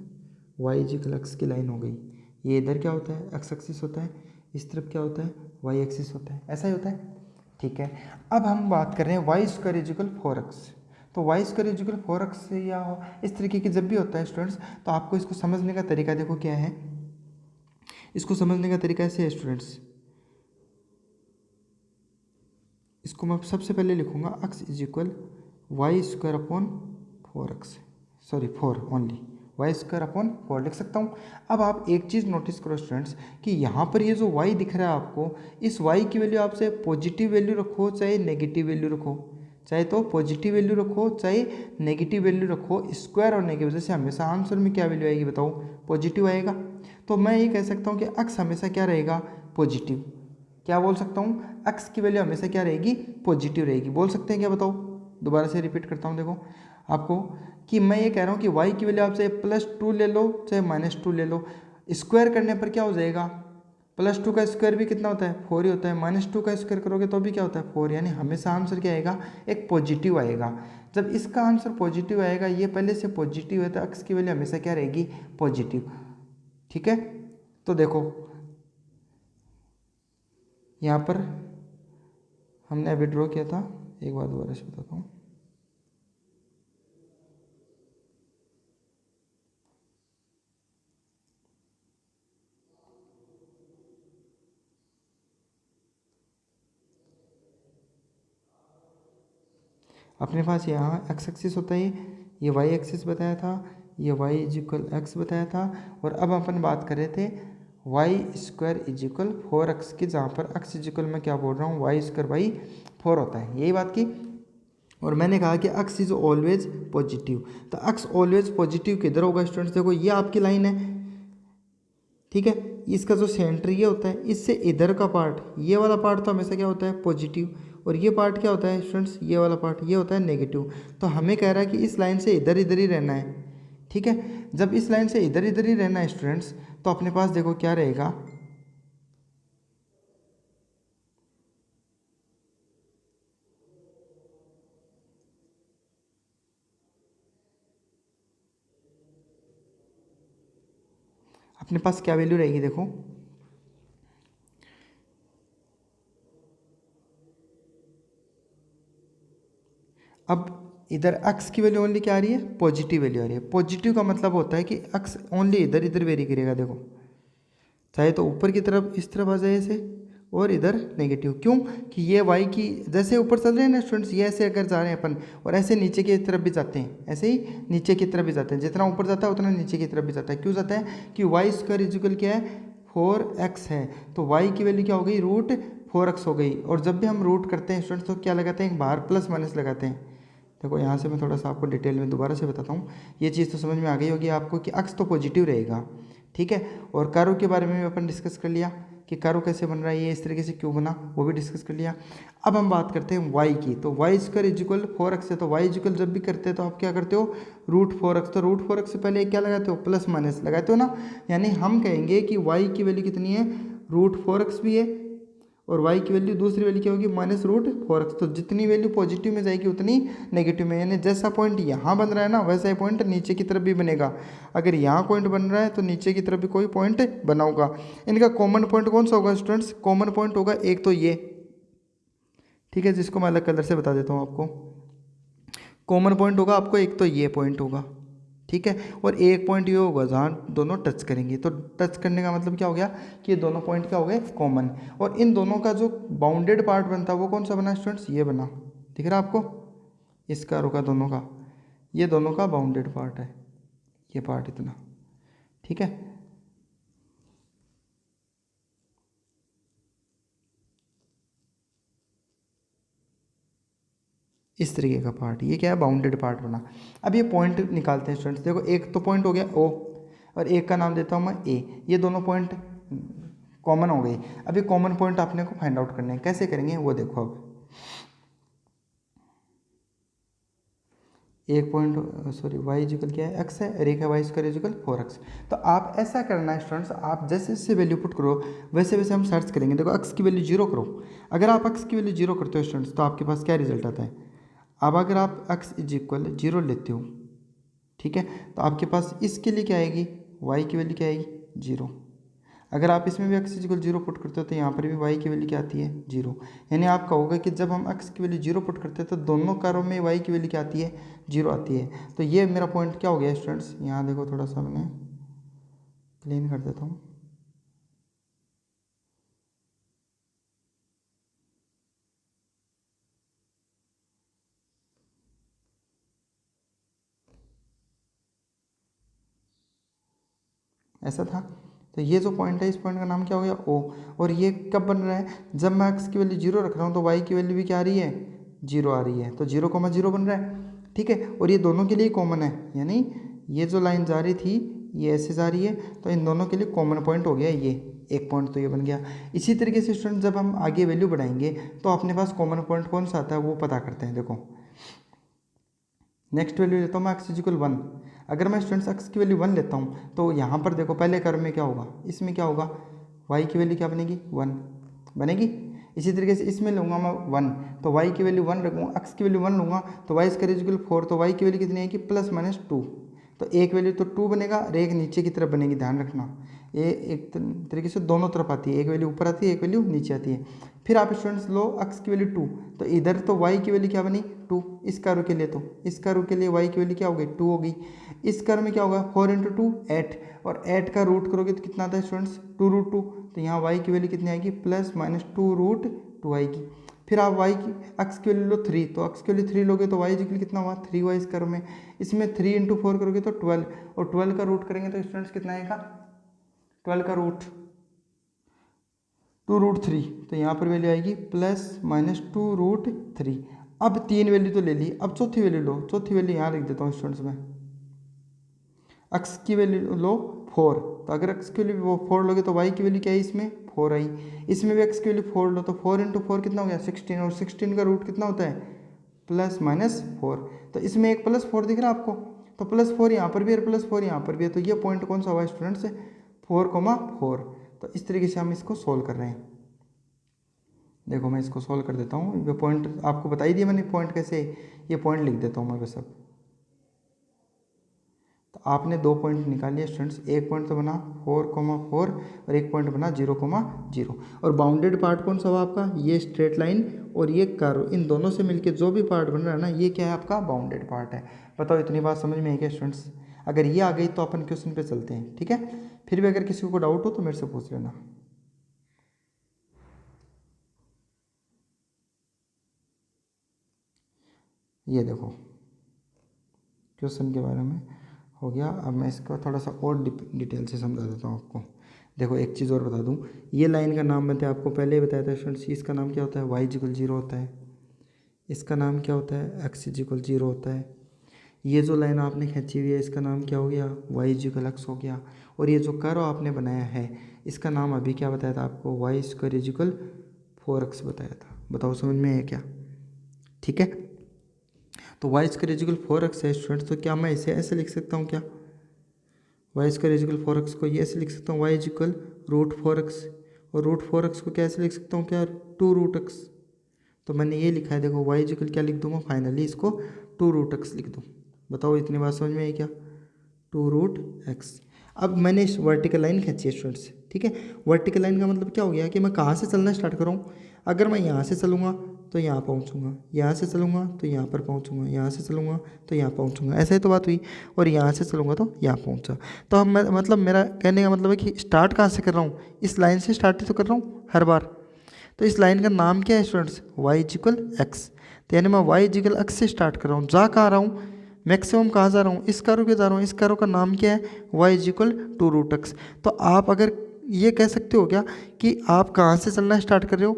वाई इज इक्वल एक्स की लाइन हो गई। ये इधर क्या होता है एक्स एक्सिस होता है, इस तरफ क्या होता है वाई एक्सिस होता है, ऐसा ही होता है, ठीक है। अब हम बात कर रहे हैं Y square is equal 4x, तो Y square is equal 4x या इस तरीके की जब भी होता है स्टूडेंट्स, तो आपको इसको समझने का तरीका देखो क्या है, इसको समझने का तरीका ऐसे है स्टूडेंट्स, इसको मैं सबसे पहले लिखूंगा x is equal y square upon 4x, sorry 4 only, y square upon 4 लिख सकता हूँ। अब आप एक चीज़ नोटिस करो स्टूडेंट्स कि यहाँ पर ये जो y दिख रहा है आपको, इस y की वैल्यू आपसे पॉजिटिव वैल्यू रखो चाहे नेगेटिव वैल्यू रखो, चाहे तो पॉजिटिव वैल्यू रखो चाहे नेगेटिव वैल्यू रखो, स्क्वायर होने की वजह से हमेशा आंसर में क्या वैल्यू आएगी बताओ, पॉजिटिव आएगा। तो मैं ये कह सकता हूँ कि x हमेशा क्या रहेगा पॉजिटिव, क्या बोल सकता हूँ x की वैल्यू हमेशा क्या रहेगी पॉजिटिव रहेगी, बोल सकते हैं क्या बताओ, दोबारा से रिपीट करता हूँ देखो आपको कि मैं ये कह रहा हूँ कि y की वैल्यू आप चाहे +2 ले लो चाहे -2 ले लो, स्क्वायर करने पर क्या हो जाएगा, +2 का स्क्वायर भी कितना होता है 4 ही होता है, -2 का स्क्वायर करोगे तो भी क्या होता है 4, यानी हमेशा आंसर क्या आएगा एक पॉजिटिव आएगा। जब इसका आंसर पॉजिटिव आएगा, ये पहले से पॉजिटिव है तो x की वैल्यू हमेशा क्या रहेगी पॉजिटिव, ठीक है। तो देखो यहाँ पर हमने अभी ड्रॉ किया था, एक बार दोबारा से बताता हूँ, अपने पास यहाँ एक्स एक्सिस होता है, ये वाई एक्सिस बताया था, ये वाई इज इक्वल एक्स बताया था, और अब अपन बात कर रहे थे Y square is equal 4x की, जहाँ पर x इज इक्वल मैं क्या बोल रहा हूँ वाई स्क्वायर बाई 4 होता है, यही बात की। और मैंने कहा कि x इज ऑलवेज पॉजिटिव, तो x ऑलवेज पॉजिटिव किधर होगा स्टूडेंट्स, देखो ये आपकी लाइन है, ठीक है, इसका जो सेंटर ये होता है, इससे इधर का पार्ट, ये वाला पार्ट तो हमेशा क्या होता है पॉजिटिव, और ये पार्ट क्या होता है स्टूडेंट्स, ये वाला पार्ट ये होता है नेगेटिव। तो हमें कह रहा है कि इस लाइन से इधर इधर ही रहना है, ठीक है। जब इस लाइन से इधर इधर ही रहना है स्टूडेंट्स, तो अपने पास देखो क्या रहेगा, अपने पास क्या वैल्यू रहेगी, देखो अब इधर x की वैल्यू ओनली क्या आ रही है, पॉजिटिव वैल्यू आ रही है। पॉजिटिव का मतलब होता है कि x ओनली इधर इधर वेरी करेगा, देखो चाहे तो ऊपर की तरफ इस तरफ आ जाए ऐसे, और इधर नेगेटिव, क्यों कि ये y की जैसे ऊपर चल रहे हैं ना स्टूडेंट्स, ये ऐसे अगर जा रहे हैं अपन, और ऐसे नीचे की तरफ भी जाते हैं, ऐसे ही नीचे की तरफ भी जाते हैं, जितना ऊपर जाता है उतना नीचे की तरफ भी जाता है। क्यों जाता है कि वाई स्क्वायर इजिकल क्या है 4x है, तो y की वैल्यू क्या हो गई रूट 4x हो गई। और जब भी हम रूट करते हैं स्टूडेंट्स तो क्या लगाते हैं, एक बाहर प्लस माइनस लगाते हैं। देखो यहाँ से मैं थोड़ा सा आपको डिटेल में दोबारा से बताता हूँ, ये चीज़ तो समझ में आ गई होगी आपको कि x तो पॉजिटिव रहेगा, ठीक है। और कर्व के बारे में भी अपन डिस्कस कर लिया कि कर्व कैसे बन रहा है, ये इस तरीके से क्यों बना, वो भी डिस्कस कर लिया। अब हम बात करते हैं y की, तो वाई स्क्वायर इजिकल 4x है, तो y इजिकल जब भी करते हैं तो आप क्या करते हो रूट 4x, तो रूट 4x से पहले क्या लगाते हो प्लस माइनस लगाते हो ना, यानी हम कहेंगे कि y की वैल्यू कितनी है रूट 4x भी है, और y की वैल्यू दूसरी वैल्यू क्या होगी माइनस रूट 4x। तो जितनी वैल्यू पॉजिटिव में जाएगी उतनी नेगेटिव में, यानी जैसा पॉइंट यहाँ बन रहा है ना वैसा ही पॉइंट नीचे की तरफ भी बनेगा। अगर यहाँ पॉइंट बन रहा है तो नीचे की तरफ भी कोई पॉइंट बना होगा। इनका कॉमन पॉइंट कौन सा होगा स्टूडेंट्स, कॉमन पॉइंट होगा एक तो ये, ठीक है, जिसको मैं अलग कलर से बता देता हूँ आपको। कॉमन पॉइंट होगा आपको एक तो ये पॉइंट होगा, ठीक है, और एक पॉइंट ये होगा जहाँ दोनों टच करेंगे। तो टच करने का मतलब क्या हो गया कि ये दोनों पॉइंट क्या हो गए कॉमन, और इन दोनों का जो बाउंडेड पार्ट बनता है वो कौन सा बना स्टूडेंट्स, ये बना, दिख रहा है आपको, इसका और का दोनों का, ये दोनों का बाउंडेड पार्ट है, ये पार्ट इतना, ठीक है। इस तरीके का पार्ट, ये क्या है बाउंडेड पार्ट बना। अब ये पॉइंट निकालते हैं स्टूडेंट्स, देखो एक तो पॉइंट हो गया ओ, और एक का नाम देता हूँ मैं ए, ये दोनों पॉइंट कॉमन हो गई। अब ये कॉमन पॉइंट आपने को फाइंड आउट करने हैं, कैसे करेंगे वो देखो। अब एक पॉइंट सॉरी वाई इजिकल क्या है एक्स है, और एक है वाई स्क्वायर इजिकल 4x। तो आप ऐसा करना है स्टूडेंट्स, आप जैसे जैसे वैल्यू पुट करो वैसे वैसे हम सर्च करेंगे। देखो x की वैल्यू 0 करो, अगर आप x की वैल्यू 0 करते हो स्टूडेंट्स तो आपके पास क्या रिजल्ट आता है। अब अगर आप x इज इक्वल 0 लेते हो, ठीक है, तो आपके पास इसके लिए क्या आएगी y की वैल्यू क्या आएगी 0। अगर आप इसमें भी x इक्वल 0 पुट करते हो तो यहाँ पर भी y की वैल्यू क्या आती है 0। यानी आप कहोगे कि जब हम x की वैल्यू 0 पुट करते हैं तो दोनों कार्यों में y की वैल्यू क्या आती है 0 आती है। तो ये मेरा पॉइंट क्या हो गया स्टूडेंट्स, यहाँ देखो थोड़ा सा मैंने क्लीन कर देता हूँ। ऐसा था, तो ये जो पॉइंट है इस पॉइंट का नाम क्या हो गया ओ। और ये कब बन रहा है, जब मैं x की वैल्यू 0 रख रहा हूँ तो y की वैल्यू भी क्या आ रही है 0 आ रही है, तो 0,0 बन रहा है, ठीक है। और ये दोनों के लिए कॉमन है, यानी ये जो लाइन जा रही थी ये ऐसे जा रही है, तो इन दोनों के लिए कॉमन पॉइंट हो गया ये एक पॉइंट, तो ये बन गया। इसी तरीके से स्टूडेंट जब हम आगे वैल्यू बढ़ाएंगे तो अपने पास कॉमन पॉइंट कौन सा आता है वो पता करते हैं। देखो नेक्स्ट वैल्यू लेता हूँ मैं x इक्वल 1। अगर मैं स्टूडेंट्स x की वैल्यू 1 लेता हूँ तो यहाँ पर देखो पहले कर्व में क्या होगा, इसमें क्या होगा y की वैल्यू क्या बनेगी 1 बनेगी। इसी तरीके से इसमें लूँगा मैं 1 तो y की वैल्यू 1 रखूँगा, x की वैल्यू 1 लूँगा तो y स्क्वायर इक्वल 4, तो y की वैल्यू कितनी आएगी +-2। तो एक वैल्यू तो 2 बनेगा और एक नीचे की तरफ बनेगी, ध्यान रखना ये एक तरीके से दोनों तरफ आती है, एक वैल्यू ऊपर आती है एक वैल्यू नीचे आती है। फिर आप स्टूडेंट्स लो x की वैल्यू 2, तो इधर तो y की वैल्यू क्या बनी 2, इस कर्व के लिए तो इस कर्व के लिए y की वैल्यू क्या हो गई 2 होगी। इस कर्व में क्या होगा 4 × 2 8, और 8 का रूट करोगे तो कितना आता है स्टूडेंट्स 2√2, तो यहाँ y की वैल्यू कितनी आएगी +-2√2 आएगी। फिर आप y की x की वैल्यू लो 3, तो x की वैल्यू 3 लोगे तो y इक्वल कितना हुआ 3y इस कर्व में। इसमें 3 × 4 करोगे तो 12, और 12 का रूट करेंगे तो स्टूडेंट्स कितना आएगा 12 का रूट 2√3, तो यहाँ पर वैल्यू आएगी +-2√3। अब 3 वैल्यू तो ले ली, अब चौथी वैल्यू लो। चौथी वैल्यू यहाँ लिख देता हूँ स्टूडेंट्स में। x की वैल्यू लो 4, तो अगर x की वैल्यू 4 लोगे तो y की वैल्यू क्या है इसमें 4 आई। इसमें भी x की वैल्यू 4 लो तो 4 × 4 कितना हो गया 16, और 16 का रूट कितना होता है +-4। तो इसमें एक +4 दिख रहा है आपको, तो +4 यहाँ पर भी है, +4 यहाँ पर भी है, तो ये पॉइंट कौन सा हुआ स्टूडेंट्स 4,4। तो इस तरीके से हम इसको सोल्व कर रहे हैं। देखो मैं इसको सोल्व कर देता हूँ, ये पॉइंट आपको बता ही दिया मैंने, पॉइंट कैसे, ये पॉइंट लिख देता हूँ मैं बस। अब तो आपने 2 पॉइंट निकालिए स्टूडेंट्स, एक पॉइंट तो बना 4,4 और एक पॉइंट बना 0,0। और बाउंडेड पार्ट कौन सा हुआ आपका, ये स्ट्रेट लाइन और ये कर्व, इन दोनों से मिलके जो भी पार्ट बन रहा है ना, ये क्या है आपका बाउंडेड पार्ट है। बताओ इतनी बात समझ में आई क्या स्टूडेंट्स? अगर ये आ गई तो अपन क्वेश्चन पे चलते हैं, ठीक है। फिर भी अगर किसी को डाउट हो तो मेरे से पूछ लेना। ये देखो क्वेश्चन के बारे में हो गया। अब मैं इसको थोड़ा सा और डिटेल से समझा देता हूँ आपको। देखो एक चीज़ और बता दूँ, ये लाइन का नाम मैंने आपको पहले ही बताया था स्टूडेंट्स, इसका नाम क्या होता है y=0 होता है। इसका नाम क्या होता है x=0 होता है। ये जो लाइन आपने खींची हुई है इसका नाम क्या हो गया y=x हो गया। और ये जो कर्व आपने बनाया है इसका नाम अभी क्या बताया था आपको, y² 4x बताया था। बताओ समझ में है क्या? ठीक है, तो y² 4x है स्टूडेंट्स, तो क्या मैं इसे ऐसे लिख सकता हूँ क्या, y² 4x को ये ऐसे लिख सकता हूँ y=√4x, और √4x को कैसे लिख सकता हूँ क्या 2√x। तो मैंने ये लिखा है, देखो y क्या लिख दूँ मैं फाइनली इसको 2√x लिख दूँ। बताओ इतनी बात समझ में आई क्या, 2√x। अब मैंने इस वर्टिकल लाइन खींची है स्टूडेंट्स, ठीक है। वर्टिकल लाइन का मतलब क्या हो गया कि मैं कहाँ से चलना स्टार्ट कर रहा हूँ। अगर मैं यहाँ से चलूँगा तो यहाँ पहुँचूँगा, यहाँ से चलूँगा तो यहाँ पर पहुँचूँगा, यहाँ से चलूँगा तो यहाँ पहुँचूँगा, ऐसे ही तो बात हुई। और यहाँ से चलूँगा तो यहाँ पहुँचा। तो हम मतलब मेरा कहने का मतलब है कि स्टार्ट कहाँ से कर रहा हूँ, इस लाइन से स्टार्ट ही तो कर रहा हूँ हर बार। तो इस लाइन का नाम क्या है स्टूडेंट्स, y=x। तो यानी मैं y=x से स्टार्ट कर रहा हूँ, जा कहाँ रहा हूँ, मैक्सिमम कहाँ जा रहा हूँ, इस कर्व के जा रहा हूँ। इस कर्व का नाम क्या है y=2√x। तो आप अगर ये कह सकते हो क्या कि आप कहाँ से चलना स्टार्ट कर रहे हो,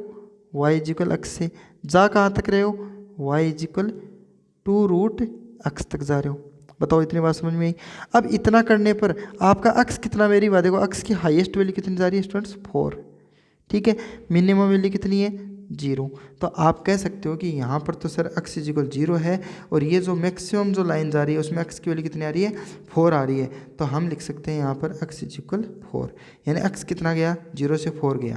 y=x से, जा कहाँ तक रहे हो, y=2√x तक जा रहे हो। बताओ इतनी बात समझ में आई। अब इतना करने पर आपका अक्स कितना वेरी हुआ, देखो अक्स की हाईएस्ट वैल्यू कितनी जा रही है स्टूडेंट्स 4, ठीक है। मिनिमम वैल्यू कितनी है 0। तो आप कह सकते हो कि यहाँ पर तो सर x=0 है, और ये जो मैक्सिमम जो लाइन जा रही है उसमें x की वैल्यू कितनी आ रही है 4 आ रही है। तो हम लिख सकते हैं यहाँ पर x=4, यानी x कितना गया 0 से 4 गया।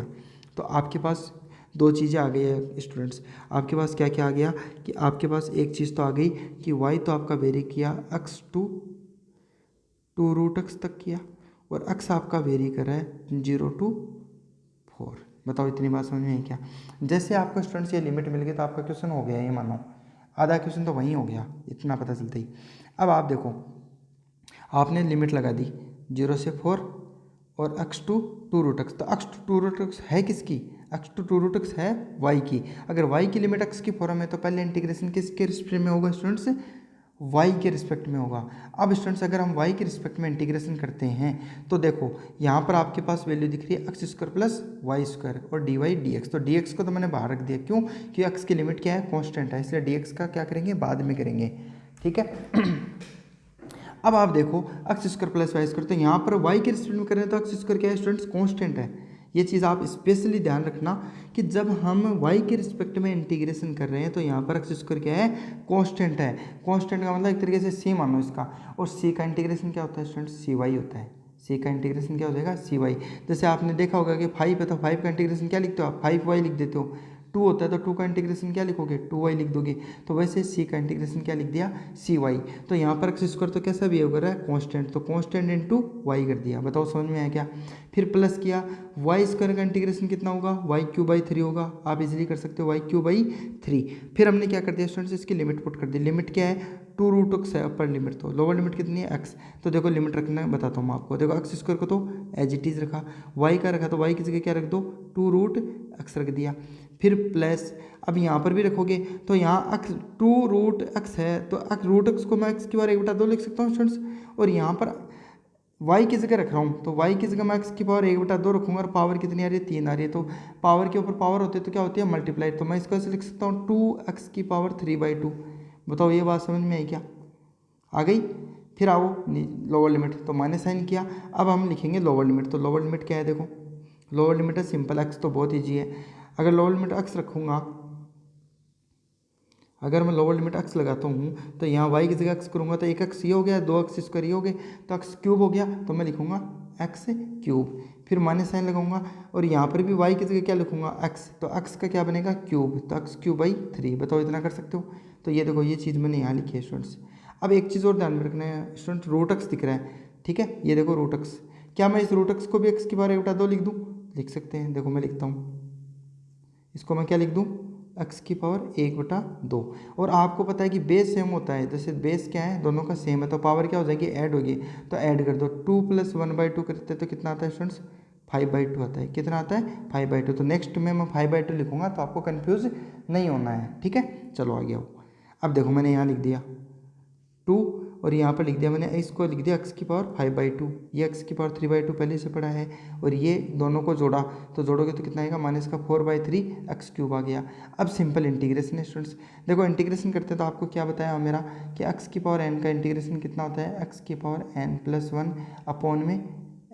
तो आपके पास 2 चीज़ें आ गई है स्टूडेंट्स। आपके पास क्या क्या आ गया कि आपके पास एक चीज़ तो आ गई कि y तो आपका वेरी किया x टू 2√x तक किया, और x आपका वेरी कर रहा है 0 to 4। बताओ इतनी बात समझ में है क्या? जैसे आपको स्टूडेंट्स ये लिमिट मिल गई तो आपका क्वेश्चन हो गया, ये मानो आधा क्वेश्चन तो वहीं हो गया, इतना पता चलता ही। अब आप देखो आपने लिमिट लगा दी 0 से 4 और x टू 2√x। तो x टू 2√x है किसकी, x टू 2√x है y की। अगर y की लिमिट x की फॉर्म है तो पहले इंटीग्रेशन किसके रिस्पेक्ट में होगा स्टूडेंट्स, y के रिस्पेक्ट में होगा। अब स्टूडेंट्स अगर हम y के रिस्पेक्ट में इंटीग्रेशन करते हैं तो देखो यहाँ पर आपके पास वैल्यू दिख रही है x² + y² और dy dx। तो dx को तो मैंने बाहर रख दिया, क्यों, कि x की लिमिट क्या है कांस्टेंट है, इसलिए dx का क्या करेंगे बाद में करेंगे, ठीक है। अब आप देखो x² + y², तो यहाँ पर y के रिस्पेक्ट में करें तो x² क्या है स्टूडेंट्स कांस्टेंट है। ये चीज़ आप स्पेशली ध्यान रखना कि जब हम y के रिस्पेक्ट में इंटीग्रेशन कर रहे हैं तो यहाँ पर x² क्या है कांस्टेंट है। कांस्टेंट का मतलब एक तरीके से c मानो इसका, और c का इंटीग्रेशन क्या होता है स्टूडेंट्स cy होता है। c का इंटीग्रेशन क्या हो जाएगा cy। जैसे आपने देखा होगा कि 5 है तो 5 का इंटीग्रेशन क्या लिखते हो आप 5y लिख देते हो। 2 होता है तो 2 का इंटीग्रेशन क्या लिखोगे 2y लिख दोगे। तो वैसे c का इंटीग्रेशन क्या लिख दिया cy। तो यहाँ पर x² तो कैसा बिहेव कर रहा है कांस्टेंट, तो कांस्टेंट इनटू y कर दिया। बताओ समझ में आया क्या? फिर प्लस किया y² का इंटीग्रेशन कितना होगा y³ / 3 होगा, आप इजीली कर सकते हो y³ / 3। फिर हमने क्या कर दिया स्टूडेंट्स, इसकी लिमिट पुट कर दी। लिमिट क्या है 2√x है अपर लिमिट, तो लोअर लिमिट कितनी है x। तो देखो लिमिट रखना बताता हूँ मैं आपको। देखो x² को तो एज इट इज़ रखा, y का रखा तो y की जगह क्या रख दो 2√x रख दिया। फिर प्लस अब यहाँ पर भी रखोगे तो यहाँ x 2√x है तो √x को मैं x की बार 1/2 लिख सकता हूँ स्टूडेंट्स, और यहाँ पर y की जगह रख रहा हूँ, तो y की जगह मैं x की पावर 1/2 रखूँगा और पावर कितनी आ रही है, 3 आ रही है। तो पावर के ऊपर पावर होती है तो क्या होती है, मल्टीप्लाई। तो मैं इसको ऐसे लिख सकता हूँ 2x की पावर 3/2। बताओ ये बात समझ में आई क्या, आ गई। फिर आओ लोअर लिमिट, तो माइनस साइन किया। अब हम लिखेंगे लोअर लिमिट। तो लोअर लिमिट क्या है, देखो लोअर लिमिट है सिंपल, x तो बहुत ईजी है। अगर लोअर लिमिट x रखूँगा, अगर मैं लोअर लिमिट x लगाता हूँ तो यहाँ y की जगह x करूँगा तो 1x ये हो गया, 2x स्क्वायर ये हो गए, तो x क्यूब हो गया। तो मैं लिखूँगा x क्यूब, फिर माइनस साइन लगाऊंगा और यहाँ पर भी y की जगह क्या लिखूँगा, x। तो x का क्या बनेगा, क्यूब, तो x क्यूब बाई 3। बताओ इतना कर सकते हो। तो ये देखो ये चीज़ मैंने यहाँ लिखी है स्टूडेंट्स। अब एक चीज़ और ध्यान में रखना है स्टूडेंट, रूट x दिख रहा है, ठीक है, ये देखो रूट x। क्या मैं इस रूट x को भी x की पावर 1/2 लिख दूँ, लिख सकते हैं। देखो मैं लिखता हूँ, इसको मैं क्या लिख दूँ, x की पावर 1/2। और आपको पता है कि बेस सेम होता है, जैसे बेस क्या है, दोनों का सेम है, तो पावर क्या हो जाएगी, ऐड होगी। तो ऐड कर दो, 2 + 1/2 करते हैं तो कितना आता है स्टूडेंट्स, 5/2 आता है। कितना आता है, 5/2। तो नेक्स्ट में मैं 5/2 लिखूंगा, तो आपको कन्फ्यूज नहीं होना है, ठीक है। चलो आगे आओ। अब देखो मैंने यहाँ लिख दिया 2 और यहाँ पर लिख दिया मैंने, इसको लिख दिया x की पावर 5/2। ये x की पावर 3/2 पहले से पड़ा है, और ये दोनों को जोड़ा, तो जोड़ोगे तो कितना आएगा, माइनस का 4/3 x क्यूब आ गया। अब सिंपल इंटीग्रेशन है स्टूडेंट्स। देखो इंटीग्रेशन करते हैं तो आपको क्या बताया मेरा कि x की पावर n का इंटीग्रेशन कितना होता है, x की पावर n+1 अपॉन में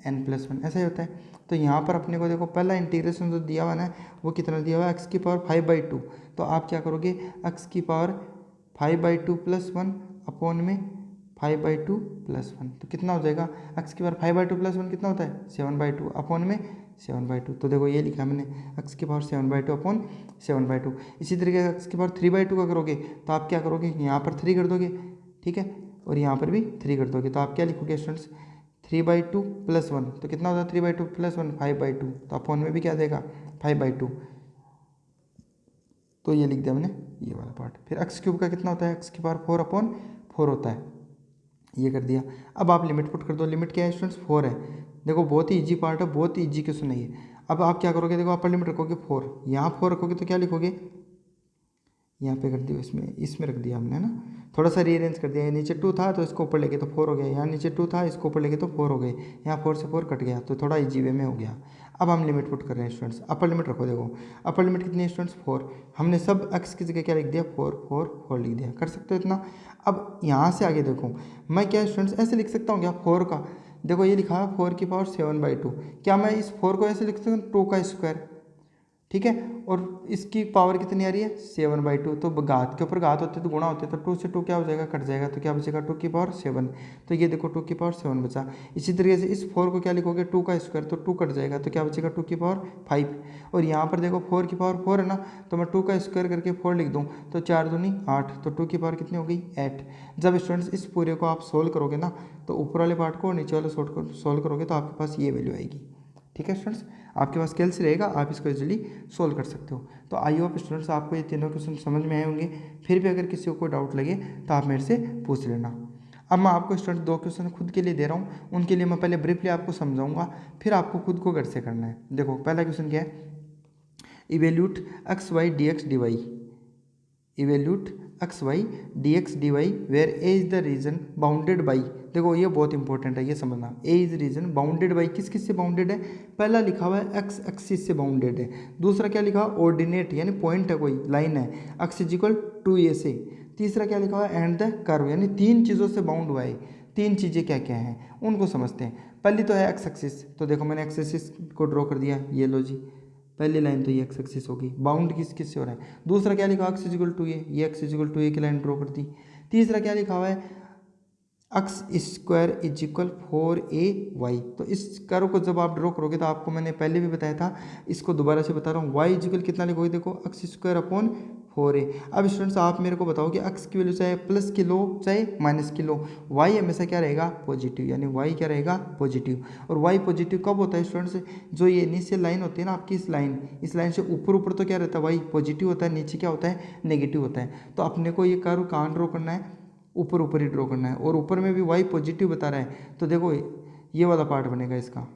n+1, ऐसा ही होता है। तो यहाँ पर अपने को देखो पहला इंटीग्रेशन जो दिया हुआ ना, वो कितना दिया हुआ है, x की पावर 5/2। तो आप क्या करोगे, x की पावर 5/2 + 1 अपॉन में 5/2 + 1, तो कितना हो जाएगा, x की पावर 5/2 + 1 कितना होता है, 7/2 अपॉन में 7/2। तो देखो ये लिखा मैंने, x की पावर 7/2 अपॉन 7/2। इसी तरीके से x की पावर 3/2 का करोगे तो आप क्या करोगे, यहाँ पर 3 कर दोगे, ठीक है, और यहाँ पर भी 3 कर दोगे। तो आप क्या लिखोगे स्टूडेंट्स, 3/2 + 1, तो कितना होता है 3/2 + 1, 5/2। तो अपॉन में भी क्या देगा, 5/2। तो ये लिख दिया मैंने ये वाला पार्ट। फिर एक्स क्यूब का कितना होता है, x की पावर 4/4 होता है, ये कर दिया। अब आप लिमिट पुट कर दो, लिमिट क्या है स्टूडेंट्स, 4 है। देखो बहुत ही इजी पार्ट है, बहुत ही इजी क्वेश्चन है ये। अब आप क्या करोगे, देखो अपर लिमिट रखोगे 4, यहाँ 4 रखोगे तो क्या लिखोगे, यहाँ पे कर दिया, इसमें इसमें रख दिया हमने ना, थोड़ा सा रीअरेंज कर दिया। नीचे 2 था तो इसको ऊपर लेके तो 4 हो गया, यहाँ नीचे 2 था इसको ऊपर लेके तो 4 हो गए, यहाँ 4 से 4 कट गया, तो थोड़ा इजी वे में हो गया। अब हम लिमिट पुट कर रहे हैं स्टूडेंट्स, अपर लिमिट रखो। देखो अपर लिमिट कितनी है स्टूडेंट्स, 4। हमने सब x की जगह क्या लिख दिया, 4 लिख दिया, कर सकते हो इतना। अब यहाँ से आगे देखो, मैं क्या स्टूडेंट्स ऐसे लिख सकता हूँ क्या, 4 का, देखो ये लिखा है 4 की पावर 7/2। क्या मैं इस 4 को ऐसे लिख सकता हूँ, 2 का स्क्वायर, ठीक है, और इसकी पावर कितनी आ रही है, 7/2। तो घात के ऊपर घात होते तो गुणा होते, तो 2 से 2 क्या हो जाएगा, कट जाएगा, तो क्या बचेगा, 2 की पावर 7। तो ये देखो 2 की पावर 7 बचा। इसी तरीके से इस 4 को क्या लिखोगे, 2 का स्क्वायर, तो 2 कट जाएगा, तो क्या बचेगा, 2 की पावर 5। और यहाँ पर देखो 4 की पावर 4 है ना, तो मैं 2 का स्क्वायर करके 4 लिख दूँ, तो 4 दूनी 8, तो 2 की पावर कितनी हो गई, 8। जब स्टूडेंट्स इस पूरे को आप सोल्व करोगे ना, तो ऊपर वाले पार्ट को नीचे वाले सोल्व करोगे तो आपके पास ये वैल्यू आएगी, ठीक है स्टूडेंट्स। आपके पास कैलस रहेगा, आप इसको इजीली सोल्व कर सकते हो। तो आई होप स्टूडेंट्स आपको ये तीनों क्वेश्चन समझ में आए होंगे। फिर भी अगर किसी को कोई डाउट लगे तो आप मेरे से पूछ लेना। अब मैं आपको स्टूडेंट 2 क्वेश्चन खुद के लिए दे रहा हूँ, उनके लिए मैं पहले ब्रीफली आपको समझाऊंगा, फिर आपको खुद को घर से करना है। देखो पहला क्वेश्चन क्या है, evaluate x y d x d y, evaluate x y d x d y where A is the region bounded by. देखो ये बहुत इंपॉर्टेंट है, ये समझना, A is region bounded by, किस किस से बाउंडेड है, पहला लिखा हुआ है एक्स एक्सिस से बाउंडेड है, दूसरा क्या लिखा हुआ, ऑर्डिनेट यानी पॉइंट है, कोई लाइन है, एक्स इज इक्वल टू ए से, तीसरा क्या लिखा हुआ है, एंड द कर्व, यानी 3 चीज़ों से बाउंड हुआ है। 3 चीज़ें क्या क्या हैं उनको समझते हैं। पहली तो है एक्स एक्सिस, तो देखो मैंने एक्स एक्सिस को ड्रॉ कर दिया, ये लो जी, पहली लाइन तो ये एक्स एक्सिस होगी, बाउंड किस किस से हो रहा है। दूसरा क्या लिखा, एक्स इक्वल टू ये एक्स इक्वल टू ए की लाइन ड्रॉ कर दी। तीसरा क्या लिखा हुआ है, x square is equal 4ay। तो इस कर्व को जब आप ड्रॉ करोगे तो आपको मैंने पहले भी बताया था, इसको दोबारा से बता रहा हूँ, y इज इक्वल कितना लिखोगे, देखो एक्स स्क्वायर अपॉन 4a। अब स्टूडेंट्स आप मेरे को बताओ कि x की वैल्यू चाहे प्लस की लो चाहे माइनस की लो, y हमेशा क्या रहेगा, पॉजिटिव, यानी y क्या रहेगा, पॉजिटिव। और y पॉजिटिव कब होता है स्टूडेंट्स, जो ये नीचे लाइन होती है ना आपकी, इस लाइन से ऊपर ऊपर तो क्या रहता है, y पॉजिटिव होता है, नीचे क्या होता है, नेगेटिव होता है। तो अपने को ये कर्व कहाँ ड्रॉ करना है, ऊपर ऊपर ही ड्रॉ करना है, और ऊपर में भी y पॉजिटिव बता रहा है, तो देखो ये वाला पार्ट बनेगा इसका,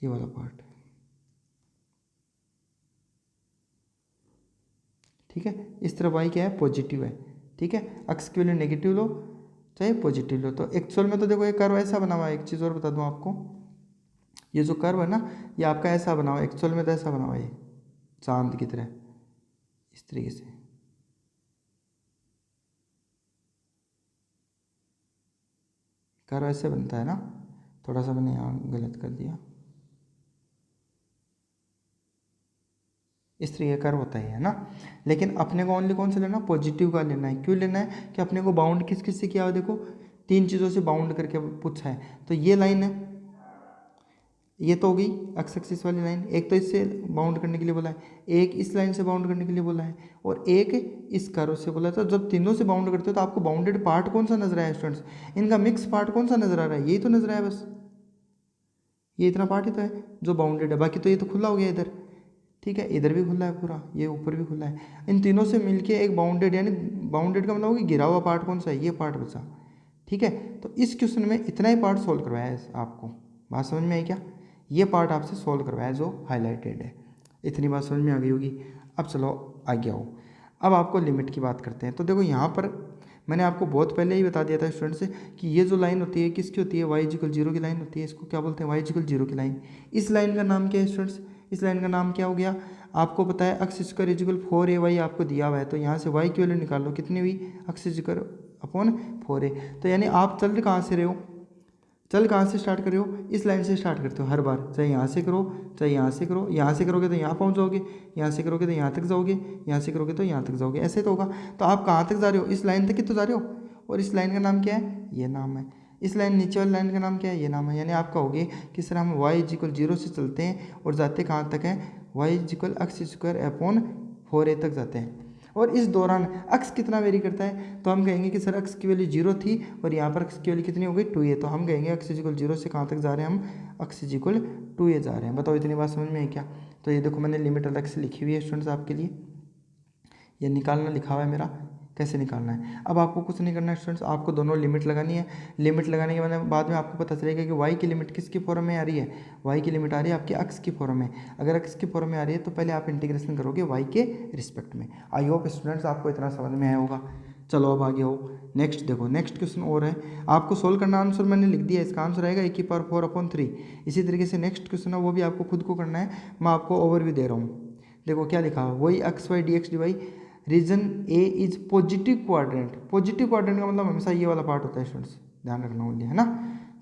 ये वाला पार्ट, ठीक है। इस तरफ y क्या है, पॉजिटिव है, ठीक है। x की वैल्यू नेगेटिव लो, चाहे पॉजिटिव लो। तो एक्चुअल में तो देखो ये कर्व ऐसा बना हुआ है, एक चीज़ और बता दूं आपको, ये जो कर्व है ना ये आपका ऐसा बना हुआ है, एक्चुअल में तो ऐसा बना हुआ है चांद की तरह, इस तरीके से। कर्व ऐसे बनता है ना, थोड़ा सा मैंने यहाँ गलत कर दिया, इस तरीके का कर्व होता है ना। लेकिन अपने को ओनली कौन सा लेना, पॉजिटिव का लेना है। क्यों लेना है कि अपने को बाउंड किस किस से किया हुआ, देखो 3 चीज़ों से बाउंड करके पूछा है। तो ये लाइन है, ये तो हो गई एक्स एक्सिस वाली लाइन, एक तो इससे बाउंड करने के लिए बोला है, एक इस लाइन से बाउंड करने के लिए बोला है, और एक इस कर्व से बोला था। जब तीनों से बाउंड करते हो तो आपको बाउंडेड पार्ट कौन सा नजर आया स्टूडेंट्स, इनका मिक्स पार्ट कौन सा नजर आ रहा है, यही तो नजर आया बस, ये इतना पार्ट ही तो है जो बाउंडेड है, बाकी तो ये तो खुला हो गया इधर, ठीक है, इधर भी खुला है पूरा, ये ऊपर भी खुला है। इन तीनों से मिलके एक बाउंडेड, यानी बाउंडेड का मतलब होगा घिरा हुआ पार्ट कौन सा है, ये पार्ट बचा, ठीक है। तो इस क्वेश्चन में इतना ही पार्ट सोल्व करवाया है आपको, बात समझ में आई क्या, ये पार्ट आपसे सोल्व करवाया है जो हाईलाइटेड है, इतनी बात समझ में आ गई होगी। अब चलो आगे आओ, अब आपको लिमिट की बात करते हैं। तो देखो यहाँ पर मैंने आपको बहुत पहले ही बता दिया था स्टूडेंट से कि ये जो लाइन होती है किसकी होती है, वाई इक्वल जीरो की लाइन होती है, इसको क्या बोलते हैं, वाई इक्वल जीरो की लाइन। इस लाइन का नाम क्या है स्टूडेंट्स, इस लाइन का नाम क्या हो गया, आपको पता है एक्स स्क्वायर इक्वल 4ay आपको दिया हुआ है, तो यहाँ से y की वैल्यू निकाल लो, कितनी हुई, एक्स स्क्वायर अपॉन 4a। तो यानी आप चल कहाँ से रहे हो, चल कहाँ से स्टार्ट कर रहे हो, इस लाइन से स्टार्ट करते हो हर बार, चाहे यहाँ से करो चाहे यहाँ से करो, यहाँ से करोगे तो यहाँ पहुँच जाओगे, यहाँ से करोगे तो यहाँ तक जाओगे, यहाँ से करोगे तो यहाँ तक जाओगे, ऐसे तो होगा। तो आप कहाँ तक जा रहे हो, इस लाइन तक ही तो जा रहे हो, और इस लाइन का नाम क्या है, ये नाम है। इस लाइन नीचे वाली लाइन का नाम क्या है, ये नाम है। यानी आप कहोगे कि सर हम y इक्वल 0 से चलते हैं और जाते कहाँ तक है, y equal x square upon 4a तक जाते हैं, और इस दौरान अक्स कितना वेरी करता है, तो हम कहेंगे कि सर अक्स की वैल्यू 0 थी और यहाँ पर अक्स की वैल्यू कितनी हो गई, 2a। तो हम कहेंगे अक्स इक्वल 0 से कहाँ तक जा रहे हैं हम, अक्स इक्वल 2a जा रहे हैं। बताओ इतनी बात समझ में है क्या। तो ये देखो मैंने लिमिट अलग से लिखी हुई है स्टूडेंट्स आपके लिए, ये निकालना लिखा हुआ है मेरा, कैसे निकालना है। अब आपको कुछ नहीं करना है स्टूडेंट्स, आपको दोनों लिमिट लगानी है। लिमिट लगाने के बाद में आपको पता चलेगा कि y की लिमिट किसकी फॉर्म में आ रही है, y की लिमिट आ रही है आपकी x की फॉर्म में। अगर x की फॉर्म में आ रही है तो पहले आप इंटीग्रेशन करोगे y के रिस्पेक्ट में। आई होप स्टूडेंट्स आपको इतना समझ में आया होगा। चलो अब आगे हो, नेक्स्ट देखो, नेक्स्ट क्वेश्चन और है, आपको सोल्व करना, आंसर मैंने लिख दिया, इसका आंसर आएगा a⁴/3। इसी तरीके से नेक्स्ट क्वेश्चन है वो भी आपको खुद को करना है, मैं आपको ओवरव्यू दे रहा हूँ। देखो क्या लिखा हुआ, वही x y d x d y, region A is positive quadrant. Positive quadrant का मतलब हमेशा ये वाला पार्ट होता है स्टूडेंट्स, ध्यान रखना ओनली, है ना।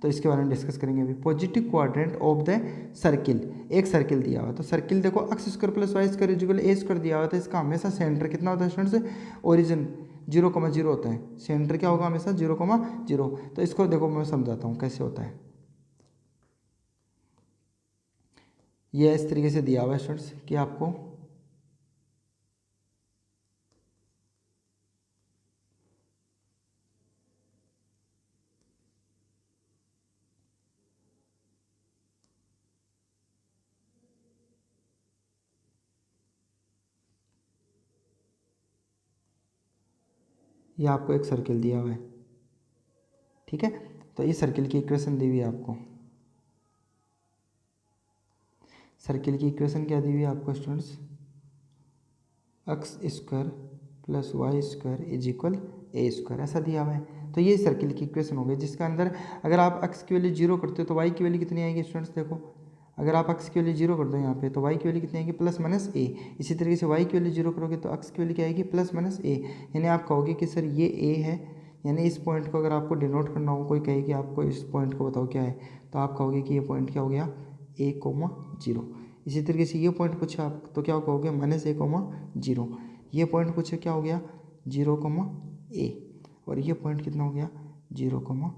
तो इसके बारे में डिस्कस करेंगे अभी। Positive quadrant of the circle, एक सर्किल दिया हुआ, तो सर्किल देखो X square plus Y square equal A square दिया हुआ था, इसका हमेशा सेंटर कितना होता है स्टूडेंट्स, ओरिजिन 0,0 होता है, सेंटर क्या होगा हमेशा 0,0। तो इसको देखो मैं समझाता हूँ कैसे होता है, ये इस तरीके से दिया हुआ है स्टूडेंट्स कि आपको ये आपको एक सर्किल दिया हुआ है, ठीक है। तो इस सर्किल की इक्वेशन दी हुई है आपको, सर्किल की इक्वेशन क्या दी हुई है आपको students, x square plus Y square is equal A square, ऐसा दिया हुआ है। तो ये सर्किल की इक्वेशन हो गई जिसके अंदर अगर आप एक्स की वैल्यू 0 करते हो तो वाई की वैल्यू कितनी आएगी स्टूडेंट्स, देखो अगर आप एक्स की वैल्यू 0 कर दो यहाँ पे तो वाई की वैल्यू कितनी आएगी, प्लस माइनस ए। इसी तरीके से वाई की वैल्यू 0 करोगे तो एक्स की वैल्यू क्या आएगी, प्लस माइनस ए। यानी आप कहोगे कि सर ये ए है, यानी इस पॉइंट को अगर आपको डिनोट करना हो, कोई कहे कि आपको इस पॉइंट को बताओ क्या है, तो आप कहोगे कि ये पॉइंट क्या हो गया, a,0। इसी तरीके से ये पॉइंट पूछे आप तो क्या कहोगे, -a,0। ये पॉइंट पूछे क्या हो गया, 0,a, और ये पॉइंट कितना हो गया, 0,-a।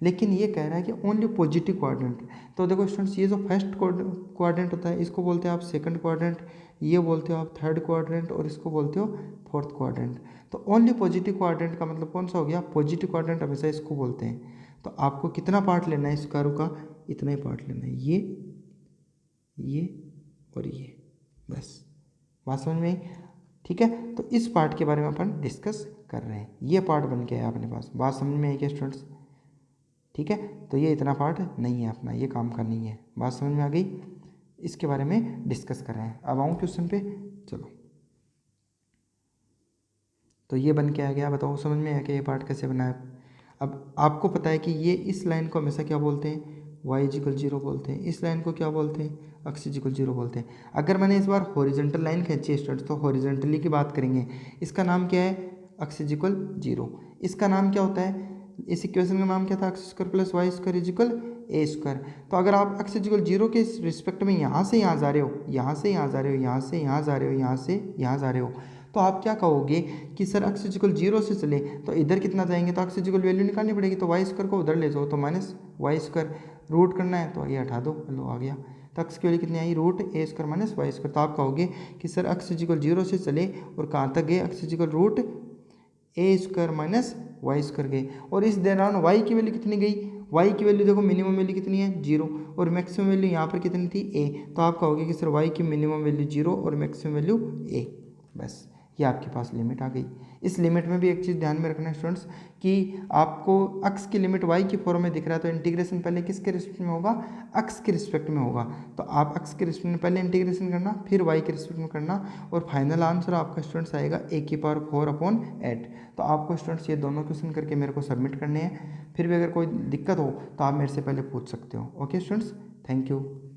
लेकिन ये कह रहा है कि ओनली पॉजिटिव क्वाड्रेंट। तो देखो स्टूडेंट्स, ये जो फर्स्ट क्वाड्रेंट होता है इसको बोलते हैं आप सेकंड क्वाड्रेंट, ये बोलते हो आप थर्ड क्वाड्रेंट, और इसको बोलते हो फोर्थ क्वाड्रेंट। तो ओनली पॉजिटिव क्वाड्रेंट का मतलब कौन सा हो गया, पॉजिटिव क्वाड्रेंट हमेशा इसको बोलते हैं। तो आपको कितना पार्ट लेना है इस कर्व का, इतना ही पार्ट लेना है, ये और ये, बस बात समझ में आई, ठीक है। तो इस पार्ट के बारे में अपन डिस्कस कर रहे हैं, ये पार्ट बन के आया अपने पास, बात समझ में आई क्या स्टूडेंट्स, ठीक है। तो ये इतना पार्ट नहीं है अपना, ये काम का नहीं है, बात समझ में आ गई, इसके बारे में डिस्कस कर रहे हैं। अब आऊँ क्वेश्चन पे, चलो। तो ये बन के आ गया, बताओ समझ में आया कि ये पार्ट कैसे बनाया। अब आपको पता है कि ये इस लाइन को हमेशा क्या बोलते हैं, y इजिकल 0 बोलते हैं, इस लाइन को क्या बोलते हैं, x इजिकल 0 बोलते हैं। अगर मैंने इस बार हॉरिजेंटल लाइन खींची है स्टूडेंट्स, तो हॉरिजेंटली की बात करेंगे, इसका नाम क्या है, x इजिकल 0। इसका नाम क्या होता है, इस इक्वेशन का नाम क्या था, x square plus Y square equal A square. तो अगर आप x इजिकल 0 के रिस्पेक्ट में यहाँ से यहाँ जा रहे हो, यहाँ से यहाँ जा रहे हो, यहाँ से यहाँ जा रहे हो, यहाँ से यहाँ जा रहे हो, तो आप क्या कहोगे कि सर x इजिकल 0 से चले तो इधर कितना जाएंगे, तो x इजिकल वैल्यू निकालनी पड़ेगी, तो वाई स्क्वायर को उधर ले जाओ, तो माइनस वाई स्क्वायर, रूट करना है तो ये हटा दो, लो आ गया। तो x की वैल्यू कितनी आई, रूट ए स्क्वायर माइनस वाई स्क्वायर। तो आप कहोगे कि सर x इजिकल 0 से चले और कहाँ तक गए, x इजिकल रूट ए स्क्वायर माइनस वाई स्क्वायर गए, और इस दौरान y की वैल्यू कितनी गई, y की वैल्यू देखो मिनिमम वैल्यू कितनी है 0, और मैक्सिमम वैल्यू यहाँ पर कितनी थी a। तो आप कहोगे कि सर y की मिनिमम वैल्यू 0 और मैक्सिमम वैल्यू a, बस ये आपके पास लिमिट आ गई। इस लिमिट में भी एक चीज़ ध्यान में रखना है स्टूडेंट्स कि आपको x की लिमिट y की फॉर्म में दिख रहा है, तो इंटीग्रेशन पहले किसके रिस्पेक्ट में होगा, x के रिस्पेक्ट में होगा। तो आप x के रिस्पेक्ट में पहले इंटीग्रेशन करना, फिर y के रिस्पेक्ट में करना, और फाइनल आंसर आपका स्टूडेंट्स आएगा a⁴/8। तो आपको स्टूडेंट्स ये दोनों क्वेश्चन करके मेरे को सबमिट करने हैं। फिर भी अगर कोई दिक्कत हो तो आप मेरे से पहले पूछ सकते हो। Okay students, thank you.